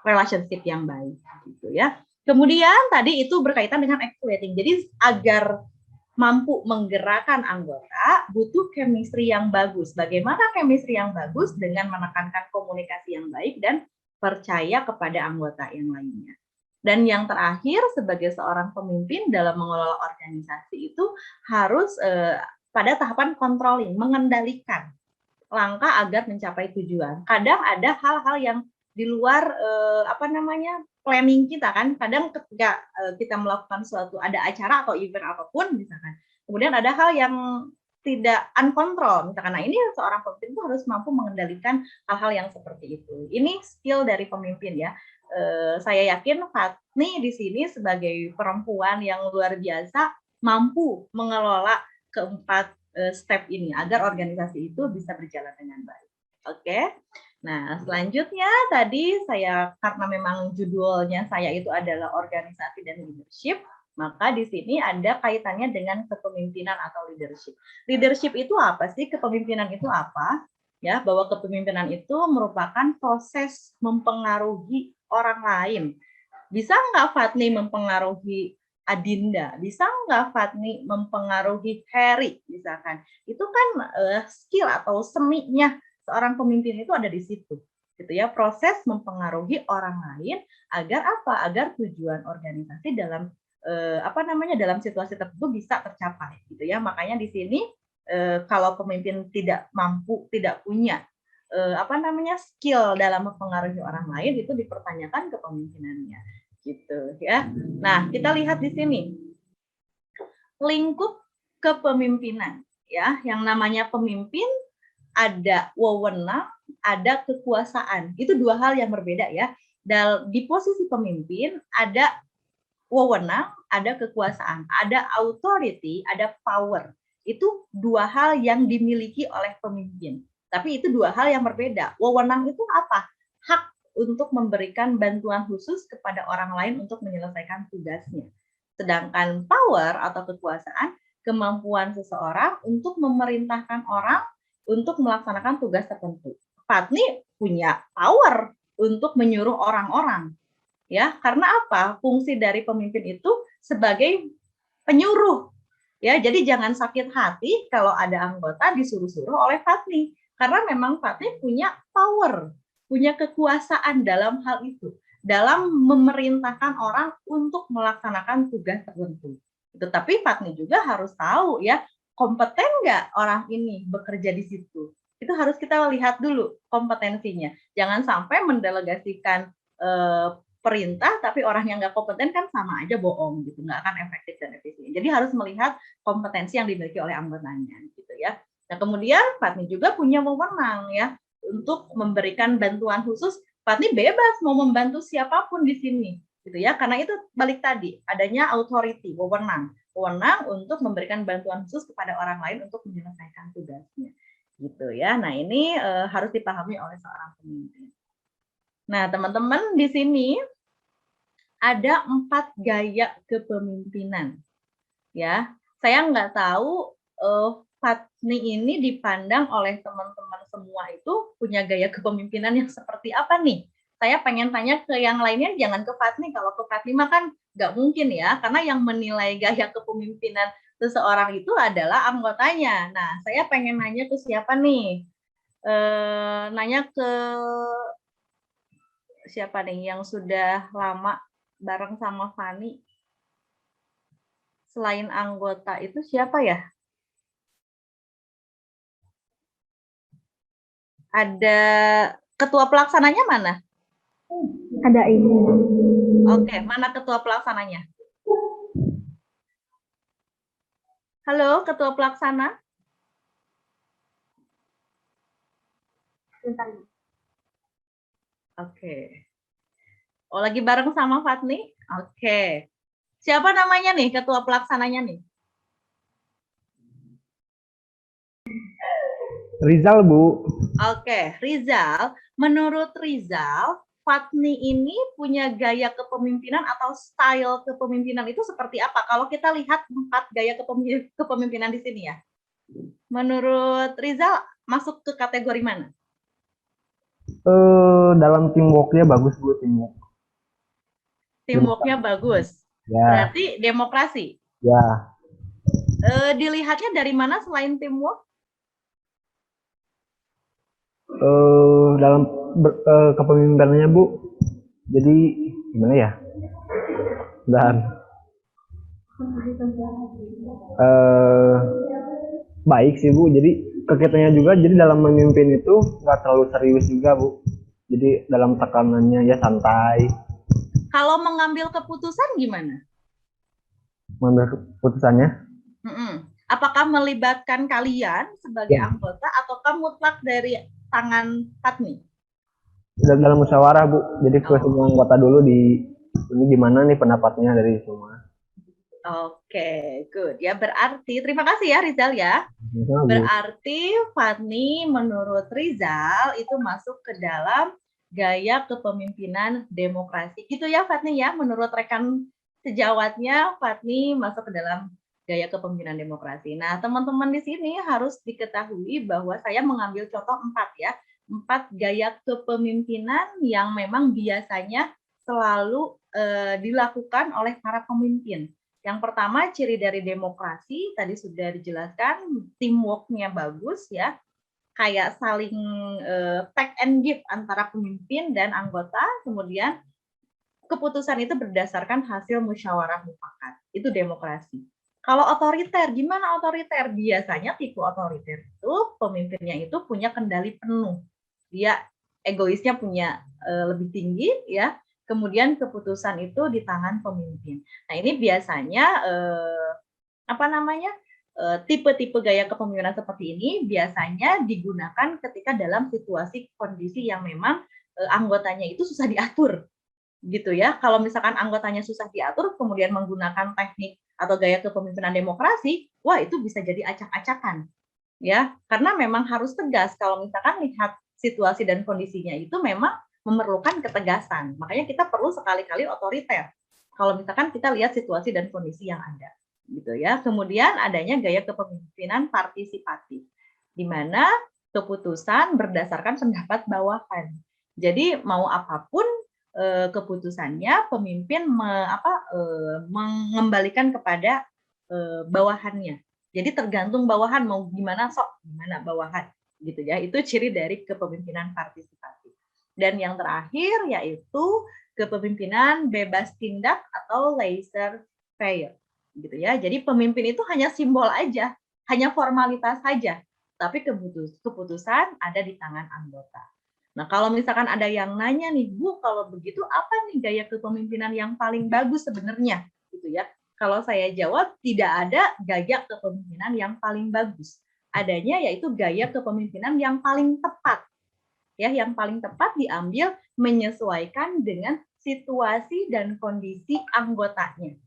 S19: Relationship yang baik gitu ya. Kemudian tadi itu berkaitan dengan actuating. Jadi agar mampu menggerakkan anggota, butuh chemistry yang bagus. Bagaimana chemistry yang bagus? Dengan menekankan komunikasi yang baik dan percaya kepada anggota yang lainnya. Dan yang terakhir, sebagai seorang pemimpin dalam mengelola organisasi itu harus pada tahapan controlling, mengendalikan langkah agar mencapai tujuan. Kadang ada hal-hal yang di luar planning kita kan. Kadang ketika kita melakukan suatu ada acara atau event apapun misalkan, kemudian ada hal yang tidak uncontrol misalkan. Nah, ini seorang pemimpin itu harus mampu mengendalikan hal-hal yang seperti itu. Ini skill dari pemimpin ya. Saya yakin Fatni di sini sebagai perempuan yang luar biasa mampu mengelola keempat step ini agar organisasi itu bisa berjalan dengan baik. Oke. Nah, selanjutnya tadi saya, karena memang judulnya saya itu adalah organisasi dan leadership, maka di sini ada kaitannya dengan kepemimpinan atau leadership. Leadership itu apa sih? Kepemimpinan itu apa? Ya, bahwa kepemimpinan itu merupakan proses mempengaruhi orang lain. Bisa nggak Fatni mempengaruhi Adinda? Bisa nggak Fatni mempengaruhi Harry? Misalkan. Itu kan skill atau seninya seorang pemimpin itu ada di situ. Gitu ya, proses mempengaruhi orang lain agar apa? Agar tujuan organisasi dalam dalam situasi tertentu bisa tercapai gitu ya. Makanya di sini kalau pemimpin tidak mampu, tidak punya skill dalam mempengaruhi orang lain, itu dipertanyakan kepemimpinannya gitu ya. Nah, kita lihat di sini lingkup kepemimpinan ya. Yang namanya pemimpin ada wewenang, ada kekuasaan. Itu dua hal yang berbeda ya. Di posisi pemimpin ada wewenang, ada kekuasaan, ada authority, ada power. Itu dua hal yang dimiliki oleh pemimpin. Tapi itu dua hal yang berbeda. Wewenang itu apa? Hak untuk memberikan bantuan khusus kepada orang lain untuk menyelesaikan tugasnya. Sedangkan power atau kekuasaan, kemampuan seseorang untuk memerintahkan orang untuk melaksanakan tugas tertentu. Fatni punya power untuk menyuruh orang-orang. Ya, karena apa? Fungsi dari pemimpin itu sebagai penyuruh. Ya, jadi jangan sakit hati kalau ada anggota disuruh-suruh oleh Fatni, karena memang Fatni punya power, punya kekuasaan dalam hal itu, dalam memerintahkan orang untuk melaksanakan tugas tertentu. Tetapi Fatni juga harus tahu ya, kompeten nggak orang ini bekerja di situ. Itu harus kita lihat dulu kompetensinya. Jangan sampai mendelegasikan perintah tapi orang yang nggak kompeten kan sama aja bohong gitu, nggak akan efektif dan efisien. Jadi harus melihat kompetensi yang dimiliki oleh anggotanya gitu ya. Nah, kemudian Fatni juga punya wewenang ya untuk memberikan bantuan khusus. Fatni bebas mau membantu siapapun di sini gitu ya, karena itu balik tadi adanya authority, wewenang untuk memberikan bantuan khusus kepada orang lain untuk menyelesaikan tugasnya gitu ya. Nah, ini harus dipahami oleh seorang pemimpin. Nah, teman-teman di sini ada 4 gaya kepemimpinan. Ya, saya nggak tahu Fatni ini dipandang oleh teman-teman semua itu punya gaya kepemimpinan yang seperti apa nih? Saya pengen tanya ke yang lainnya, jangan ke Fatni. Kalau ke Fatni mah kan nggak mungkin ya, karena yang menilai gaya kepemimpinan seseorang itu adalah anggotanya. Nah, saya pengen nanya ke siapa nih? Nanya ke siapa nih yang sudah lama bareng sama Fani? Selain anggota itu siapa ya? Ada ketua pelaksananya mana?
S20: Ada ini.
S19: Oke, mana ketua pelaksananya? Halo, ketua pelaksana? Oke. Oh, lagi bareng sama Fatni? Oke. Siapa namanya nih, ketua pelaksananya nih?
S4: Rizal, Bu.
S19: Oke, Rizal. Menurut Rizal, Fatni ini punya gaya kepemimpinan atau style kepemimpinan itu seperti apa? Kalau kita lihat 4 gaya kepemimpinan di sini ya. Menurut Rizal, masuk ke kategori mana?
S4: Dalam teamwork-nya bagus, Bu, teamwork.
S19: Teamwork-nya bagus.
S4: Ya.
S19: Berarti demokrasi.
S4: Ya.
S19: Dilihatnya dari mana selain teamwork?
S4: Dalam kepemimpinannya, Bu. Jadi gimana ya? Dan baik sih, Bu. Jadi kekitanya juga, jadi dalam memimpin itu nggak terlalu serius juga, Bu. Jadi dalam tekanannya ya santai.
S19: Kalau mengambil keputusan gimana?
S4: Mengambil keputusannya?
S19: Apakah melibatkan kalian sebagai anggota ataukah mutlak dari tangan Fatni?
S4: Dalam musyawarah, Bu. Jadi ke semua anggota dulu ini gimana nih pendapatnya dari semua.
S19: Oke, good. Ya, berarti terima kasih ya Rizal ya. Berarti Fatni menurut Rizal itu masuk ke dalam gaya kepemimpinan demokrasi. Gitu ya Fatni ya, menurut rekan sejawatnya Fatni masuk ke dalam gaya kepemimpinan demokrasi. Nah, teman-teman di sini harus diketahui bahwa saya mengambil contoh 4 ya. 4 gaya kepemimpinan yang memang biasanya selalu dilakukan oleh para pemimpin. Yang pertama, ciri dari demokrasi tadi sudah dijelaskan, teamwork-nya bagus ya, kayak saling take and give antara pemimpin dan anggota. Kemudian keputusan itu berdasarkan hasil musyawarah mufakat. Itu demokrasi. Kalau otoriter, gimana otoriter? Biasanya tipe otoriter itu pemimpinnya itu punya kendali penuh. Dia egoisnya punya lebih tinggi, ya. Kemudian keputusan itu di tangan pemimpin. Nah, ini biasanya tipe-tipe gaya kepemimpinan seperti ini biasanya digunakan ketika dalam situasi kondisi yang memang anggotanya itu susah diatur, gitu ya. Kalau misalkan anggotanya susah diatur, kemudian menggunakan teknik atau gaya kepemimpinan demokrasi, wah itu bisa jadi acak-acakan, ya. Karena memang harus tegas. Kalau misalkan lihat situasi dan kondisinya itu memang memerlukan ketegasan. Makanya kita perlu sekali-kali otoriter. Kalau misalkan kita lihat situasi dan kondisi yang ada. Gitu ya. Kemudian adanya gaya kepemimpinan partisipatif, di mana keputusan berdasarkan pendapat bawahan. Jadi mau apapun keputusannya, pemimpin mengembalikan kepada bawahannya. Jadi tergantung bawahan mau gimana gimana bawahan, gitu ya. Itu ciri dari kepemimpinan partisipatif. Dan yang terakhir yaitu kepemimpinan bebas tindak atau laissez-faire. Gitu ya. Jadi pemimpin itu hanya simbol aja, hanya formalitas saja, tapi keputusan ada di tangan anggota. Nah, kalau misalkan ada yang nanya nih, Bu, kalau begitu apa nih gaya kepemimpinan yang paling bagus sebenarnya? Gitu ya. Kalau saya jawab, tidak ada gaya kepemimpinan yang paling bagus. Adanya yaitu gaya kepemimpinan yang paling tepat. Ya, yang paling tepat diambil menyesuaikan dengan situasi dan kondisi anggotanya.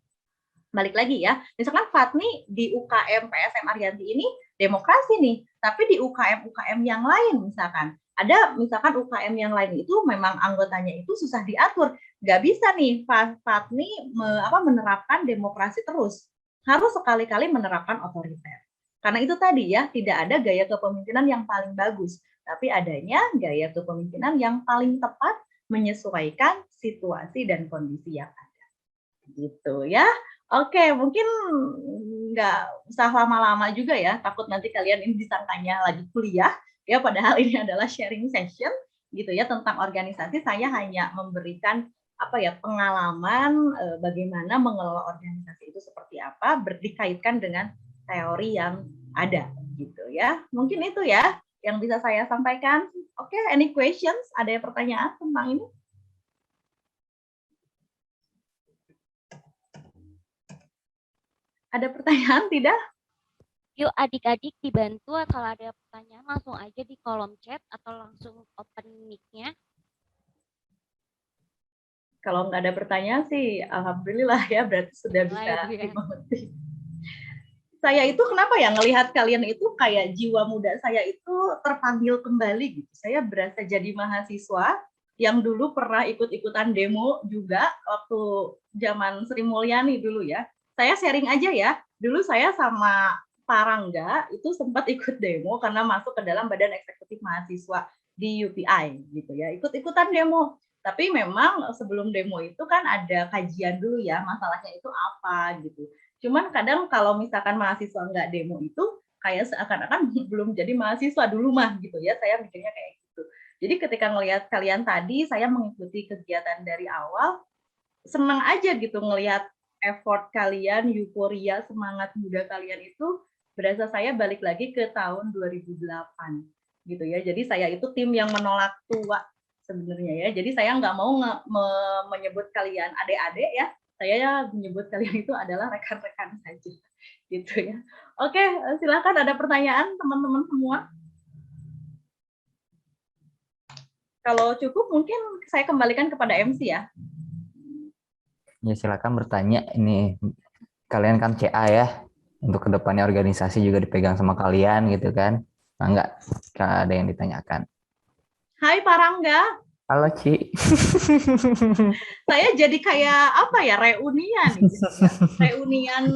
S19: Balik lagi ya, misalkan Fatni di UKM PSM Arianti ini demokrasi nih, tapi di UKM yang lain misalkan, ada misalkan UKM yang lain itu memang anggotanya itu susah diatur, nggak bisa nih Fatni menerapkan demokrasi terus, harus sekali-kali menerapkan otoriter. Karena itu tadi ya, tidak ada gaya kepemimpinan yang paling bagus, tapi adanya gaya kepemimpinan yang paling tepat menyesuaikan situasi dan kondisi yang ada. Gitu ya. Oke, mungkin nggak usah lama-lama juga ya, takut nanti kalian ini disangkanya lagi kuliah, ya padahal ini adalah sharing session, gitu ya, tentang organisasi. Saya hanya memberikan pengalaman bagaimana mengelola organisasi itu seperti apa, dikaitkan dengan teori yang ada, gitu ya. Mungkin itu ya yang bisa saya sampaikan. Oke, any questions? Ada pertanyaan tentang ini? Ada pertanyaan tidak?
S10: Yuk adik-adik dibantu kalau ada pertanyaan langsung aja di kolom chat atau langsung open mic-nya.
S19: Kalau nggak ada pertanyaan sih, alhamdulillah ya, berarti sudah bisa dimengerti. Saya itu kenapa ya ngelihat kalian itu kayak jiwa muda saya itu terpanggil kembali gitu. Saya berasa jadi mahasiswa yang dulu pernah ikut-ikutan demo juga waktu zaman Sri Mulyani dulu ya. Saya sharing aja ya, dulu saya sama Parangga itu sempat ikut demo karena masuk ke dalam Badan Eksekutif Mahasiswa di UPI gitu ya, ikut-ikutan demo. Tapi memang sebelum demo itu kan ada kajian dulu ya, masalahnya itu apa gitu. Cuman kadang kalau misalkan mahasiswa nggak demo itu kayak seakan-akan belum jadi mahasiswa dulu mah gitu ya, saya mikirnya kayak gitu. Jadi ketika ngelihat kalian tadi, saya mengikuti kegiatan dari awal, senang aja gitu ngelihat effort kalian, euforia, semangat muda kalian itu berasa saya balik lagi ke tahun 2008 gitu ya. Jadi saya itu tim yang menolak tua sebenarnya ya. Jadi saya nggak mau menyebut kalian adik-adik ya. Saya menyebut kalian itu adalah rekan-rekan saja gitu ya. Oke, silakan ada pertanyaan teman-teman semua. Kalau cukup mungkin saya kembalikan kepada MC ya.
S21: Ya silakan bertanya. Ini kalian kan CA ya, untuk kedepannya organisasi juga dipegang sama kalian gitu kan. Nah, nggak ada yang ditanyakan.
S19: Hai Parangga.
S21: Halo Ci.
S19: Saya jadi kayak reunian gitu ya. Reunian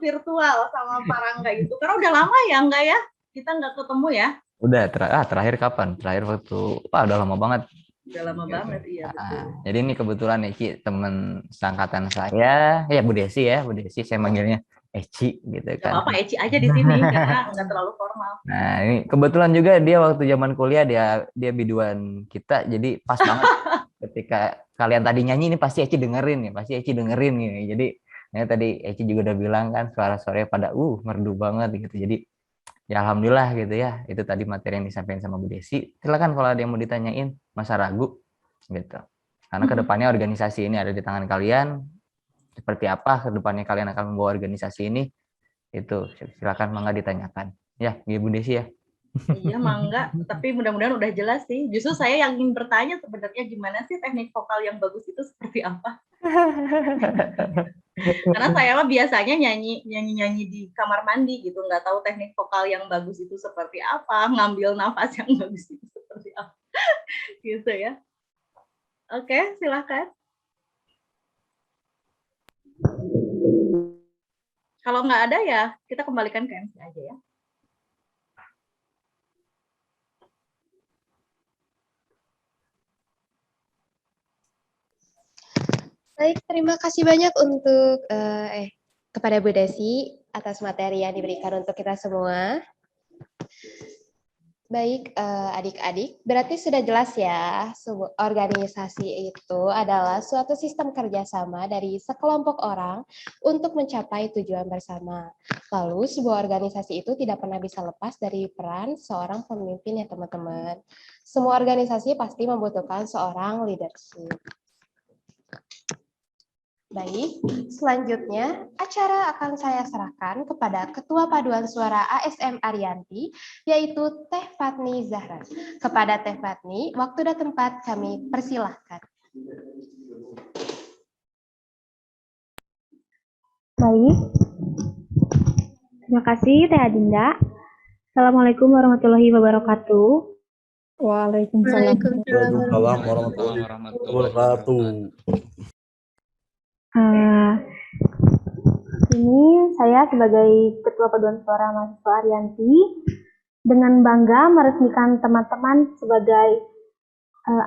S19: virtual sama Parangga itu. Karena udah lama ya enggak ya? Kita nggak ketemu ya.
S21: Udah terakhir kapan? Terakhir waktu udah lama banget.
S19: Udah lama banget, iya betul.
S21: Jadi ini kebetulan nih Ci, teman seangkatan saya, ya Bu Desi saya manggilnya Eci gitu kan.
S19: Gak apa-apa, Eci aja di sini karena nggak terlalu formal.
S21: Nah ini kebetulan juga dia waktu zaman kuliah dia biduan kita, jadi pas banget ketika kalian tadi nyanyi ini pasti Eci dengerin nih, pasti Eci dengerin nih. Jadi ya tadi Eci juga udah bilang kan suara-suaranya pada merdu banget gitu. Jadi ya alhamdulillah gitu ya. Itu tadi materi yang disampaikan sama Bu Desi. Silakan kalau ada yang mau ditanyain, masa ragu gitu. Karena kedepannya organisasi ini ada di tangan kalian. Seperti apa kedepannya kalian akan membawa organisasi ini, itu silakan mangga ditanyakan. Ya, Bu Desi ya.
S19: Iya, mangga. Tapi mudah-mudahan udah jelas sih. Justru saya yang ingin bertanya sebenarnya gimana sih teknik vokal yang bagus itu seperti apa? Karena saya mah biasanya nyanyi di kamar mandi gitu, nggak tahu teknik vokal yang bagus itu seperti apa, ngambil nafas yang bagus itu seperti apa, gitu ya. Oke, silakan. Kalau nggak ada ya kita kembalikan ke MC aja ya.
S1: Baik, terima kasih banyak untuk kepada Bu Desi atas materi yang diberikan untuk kita semua. Baik, adik-adik, berarti sudah jelas ya, organisasi itu adalah suatu sistem kerjasama dari sekelompok orang untuk mencapai tujuan bersama. Lalu, sebuah organisasi itu tidak pernah bisa lepas dari peran seorang pemimpin ya teman-teman. Semua organisasi pasti membutuhkan seorang leadership. Baik, selanjutnya acara akan saya serahkan kepada Ketua Paduan Suara ASM Arianti, yaitu Teh Fatni Zahra. Kepada Teh Fatni, waktu dan tempat kami persilahkan.
S20: Baik, terima kasih Teh Adinda. Assalamualaikum warahmatullahi wabarakatuh.
S2: Waalaikumsalam
S11: warahmatullahi wabarakatuh.
S20: Ini saya sebagai Ketua Paduan Suara Mahasiswa Arianti dengan bangga meresmikan teman-teman sebagai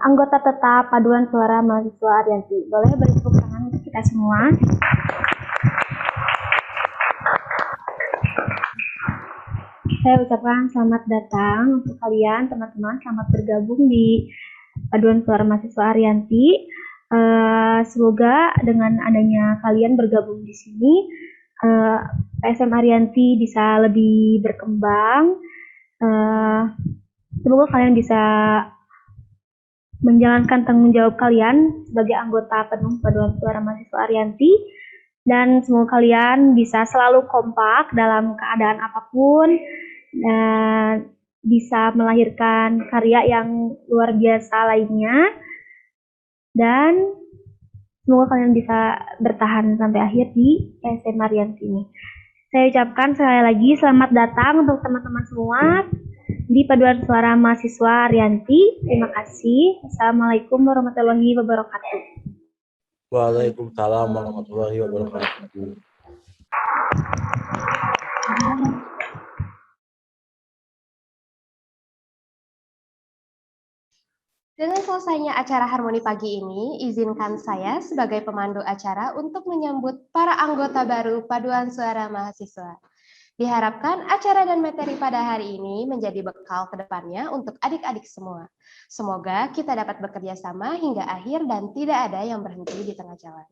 S20: anggota tetap Paduan Suara Mahasiswa Arianti. Boleh beri tepuk tangan untuk kita semua. Saya ucapkan selamat datang untuk kalian teman-teman, selamat bergabung di Paduan Suara Mahasiswa Arianti. Semoga dengan adanya kalian bergabung di sini, PSM Arianti bisa lebih berkembang. Semoga kalian bisa menjalankan tanggung jawab kalian sebagai anggota penuh Paduan Suara Mahasiswa Arianti, dan semoga kalian bisa selalu kompak dalam keadaan apapun, dan bisa melahirkan karya yang luar biasa lainnya. Dan semoga kalian bisa bertahan sampai akhir di PSM Arianti ini. Saya ucapkan sekali lagi selamat datang untuk teman-teman semua di Paduan Suara Mahasiswa Arianti. Terima kasih. Assalamualaikum warahmatullahi wabarakatuh.
S11: Waalaikumsalam warahmatullahi wabarakatuh.
S1: Dengan selesainya acara harmoni pagi ini, izinkan saya sebagai pemandu acara untuk menyambut para anggota baru Paduan Suara Mahasiswa. Diharapkan acara dan materi pada hari ini menjadi bekal ke depannya untuk adik-adik semua. Semoga kita dapat bekerja sama hingga akhir dan tidak ada yang berhenti di tengah jalan.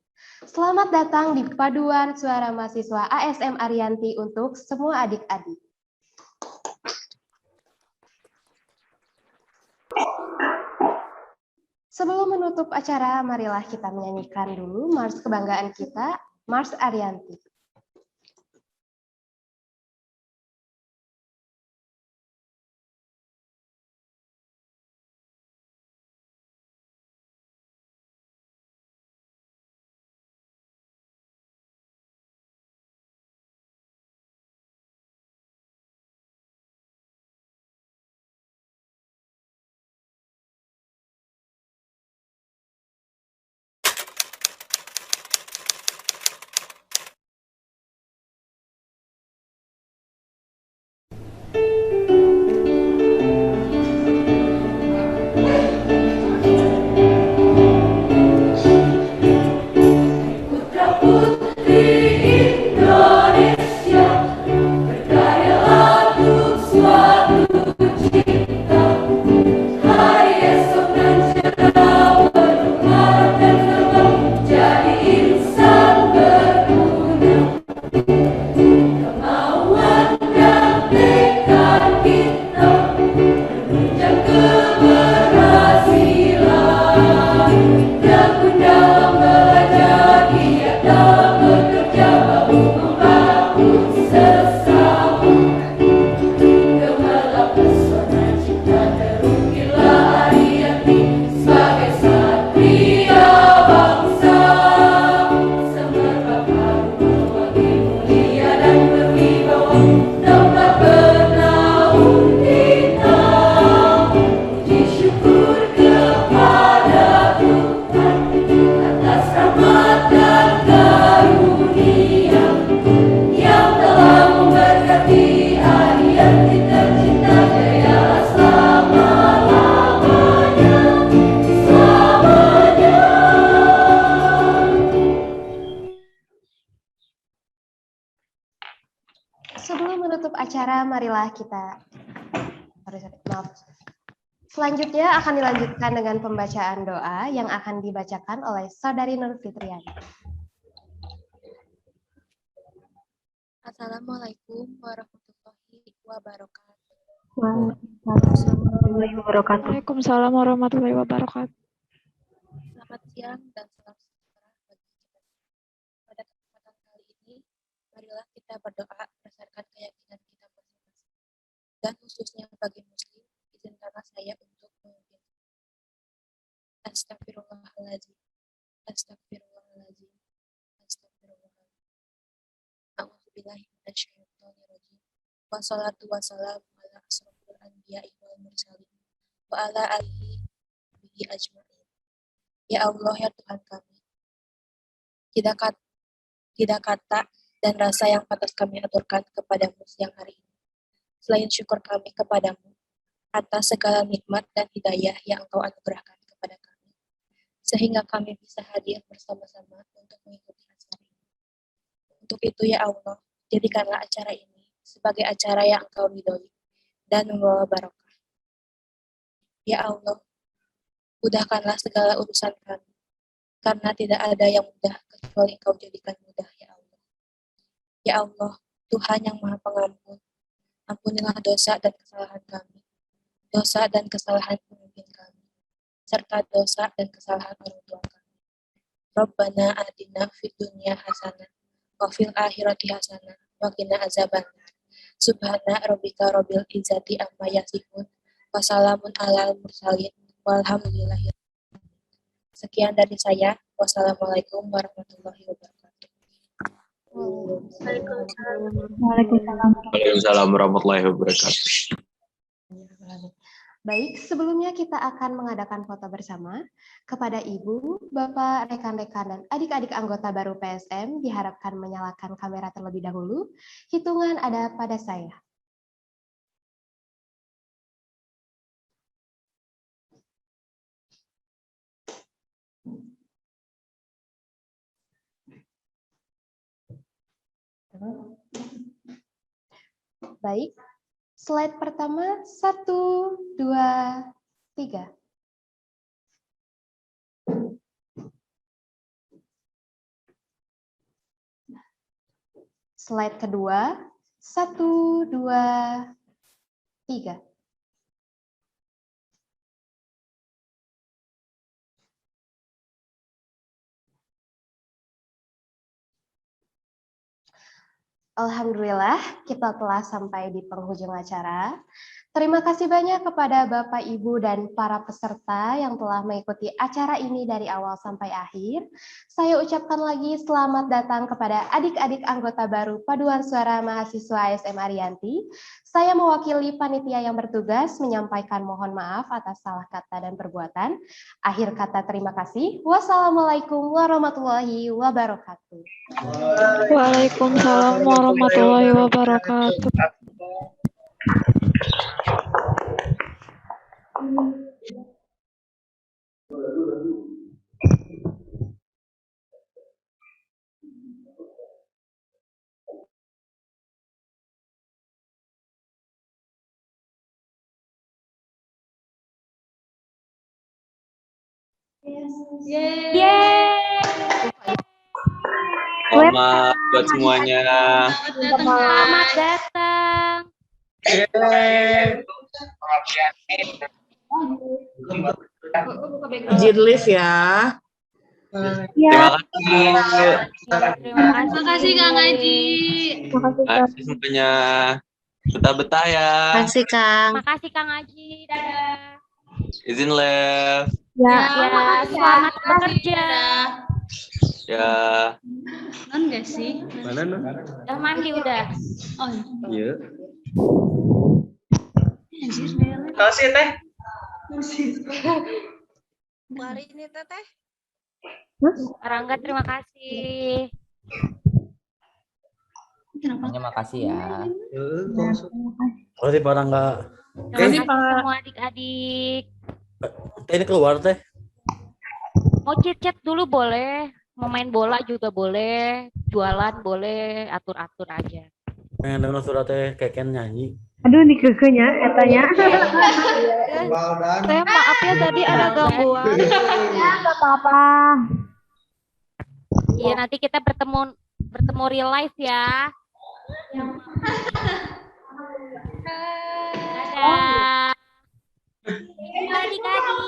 S1: Selamat datang di Paduan Suara Mahasiswa ASM Arianti untuk semua adik-adik. Sebelum menutup acara, marilah kita menyanyikan dulu Mars Kebanggaan kita, Mars Arianti. penutup acara, marilah kita. Maaf. Selanjutnya akan dilanjutkan dengan pembacaan doa yang akan dibacakan oleh Saudari Nur Fitriani.
S5: Assalamualaikum warahmatullahi wabarakatuh.
S15: Waalaikumsalam warahmatullahi wabarakatuh.
S5: Selamat siang dan salam sejahtera bagi kita. Pada kesempatan kali ini, marilah kita berdoa berdasarkan keyakinan kita masing-masing. Dan khususnya bagi Muslim, izinkanlah saya untuk memimpin. Astagfirullahaladzim. Astagfirullahaladzim. Astagfirullahaladzim. A'udzubillahi minasyaitonirrajim. Wassalatu wassalamu ala asrofil anbiya'i wal mursalin wa ala alihi bihi ajma'in. Ya Allah, ya Tuhan kami, tidak kata dan rasa yang pantas kami aturkan kepadamu siang hari ini, selain syukur kami kepadamu atas segala nikmat dan hidayah yang Engkau anugerahkan kepada kami, sehingga kami bisa hadir bersama-sama untuk mengikuti acara ini. Untuk itu ya Allah, jadikanlah acara ini sebagai acara yang Engkau ridhoi dan membawa barokah. Ya Allah, mudahkanlah segala urusan kami, karena tidak ada yang mudah kecuali Engkau jadikan mudah, ya Allah. Ya Allah, Tuhan yang Maha Pengampun, ampunilah dosa dan kesalahan kami, dosa dan kesalahan pemimpin kami, serta dosa dan kesalahan orang tua kami. Rabbana atina fid dunya hasanah, wa fil akhirati hasanah, wa qina azabannar. Subhana rabbika rabbil izzati amma yasifun, wa salamun alal mursalin. Walhamdulillah. Sekian dari saya. Wassalamualaikum warahmatullahi wabarakatuh.
S3: Waalaikumsalam warahmatullahi wabarakatuh.
S1: Baik, sebelumnya kita akan mengadakan foto bersama. Kepada Ibu, Bapak, rekan-rekan, dan adik-adik anggota baru PSM diharapkan menyalakan kamera terlebih dahulu. Hitungan ada pada saya. Baik, slide pertama, 1, 2, 3. Slide kedua, 1, 2, 3. Alhamdulillah, kita telah sampai di penghujung acara. Terima kasih banyak kepada Bapak, Ibu, dan para peserta yang telah mengikuti acara ini dari awal sampai akhir. Saya ucapkan lagi selamat datang kepada adik-adik anggota baru Paduan Suara Mahasiswa ASM Ariyanti. Saya mewakili panitia yang bertugas menyampaikan mohon maaf atas salah kata dan perbuatan. Akhir kata terima kasih. Wassalamualaikum warahmatullahi wabarakatuh.
S15: Waalaikumsalam warahmatullahi wabarakatuh.
S22: Selamat buat semuanya.
S10: Selamat datang.
S23: Izin live ya.
S5: Terima kasih Kang Aji.
S22: Terima kasih semuanya. Betah-betah ya.
S5: Terima kasih Kang.
S10: Makasih Kang Aji. Dadah.
S22: Izin live.
S10: Ya, selamat bekerja.
S22: Ya.
S5: Non nggak sih?
S22: Mana non?
S10: Udah mandi udah.
S5: Oh
S22: iya.
S23: Kasih teh.
S5: Hari ini teteh.
S10: Rangga terima kasih.
S21: Semuanya makasih ya.
S11: Makasih Pak Rangga.
S10: Terima kasih semua adik-adik.
S11: Ini keluar teh.
S10: Mau chat-chat dulu boleh, mau main bola juga boleh, jualan boleh, atur-atur aja.
S11: Pengen denger suara teh Keken nyanyi.
S20: Aduh, di kekenya, etanya.
S15: Saya maaf ya tadi ada gangguan.
S20: Ya, nggak apa-apa.
S10: Iya, nanti kita bertemu real life ya. Dadah. Adik-adik.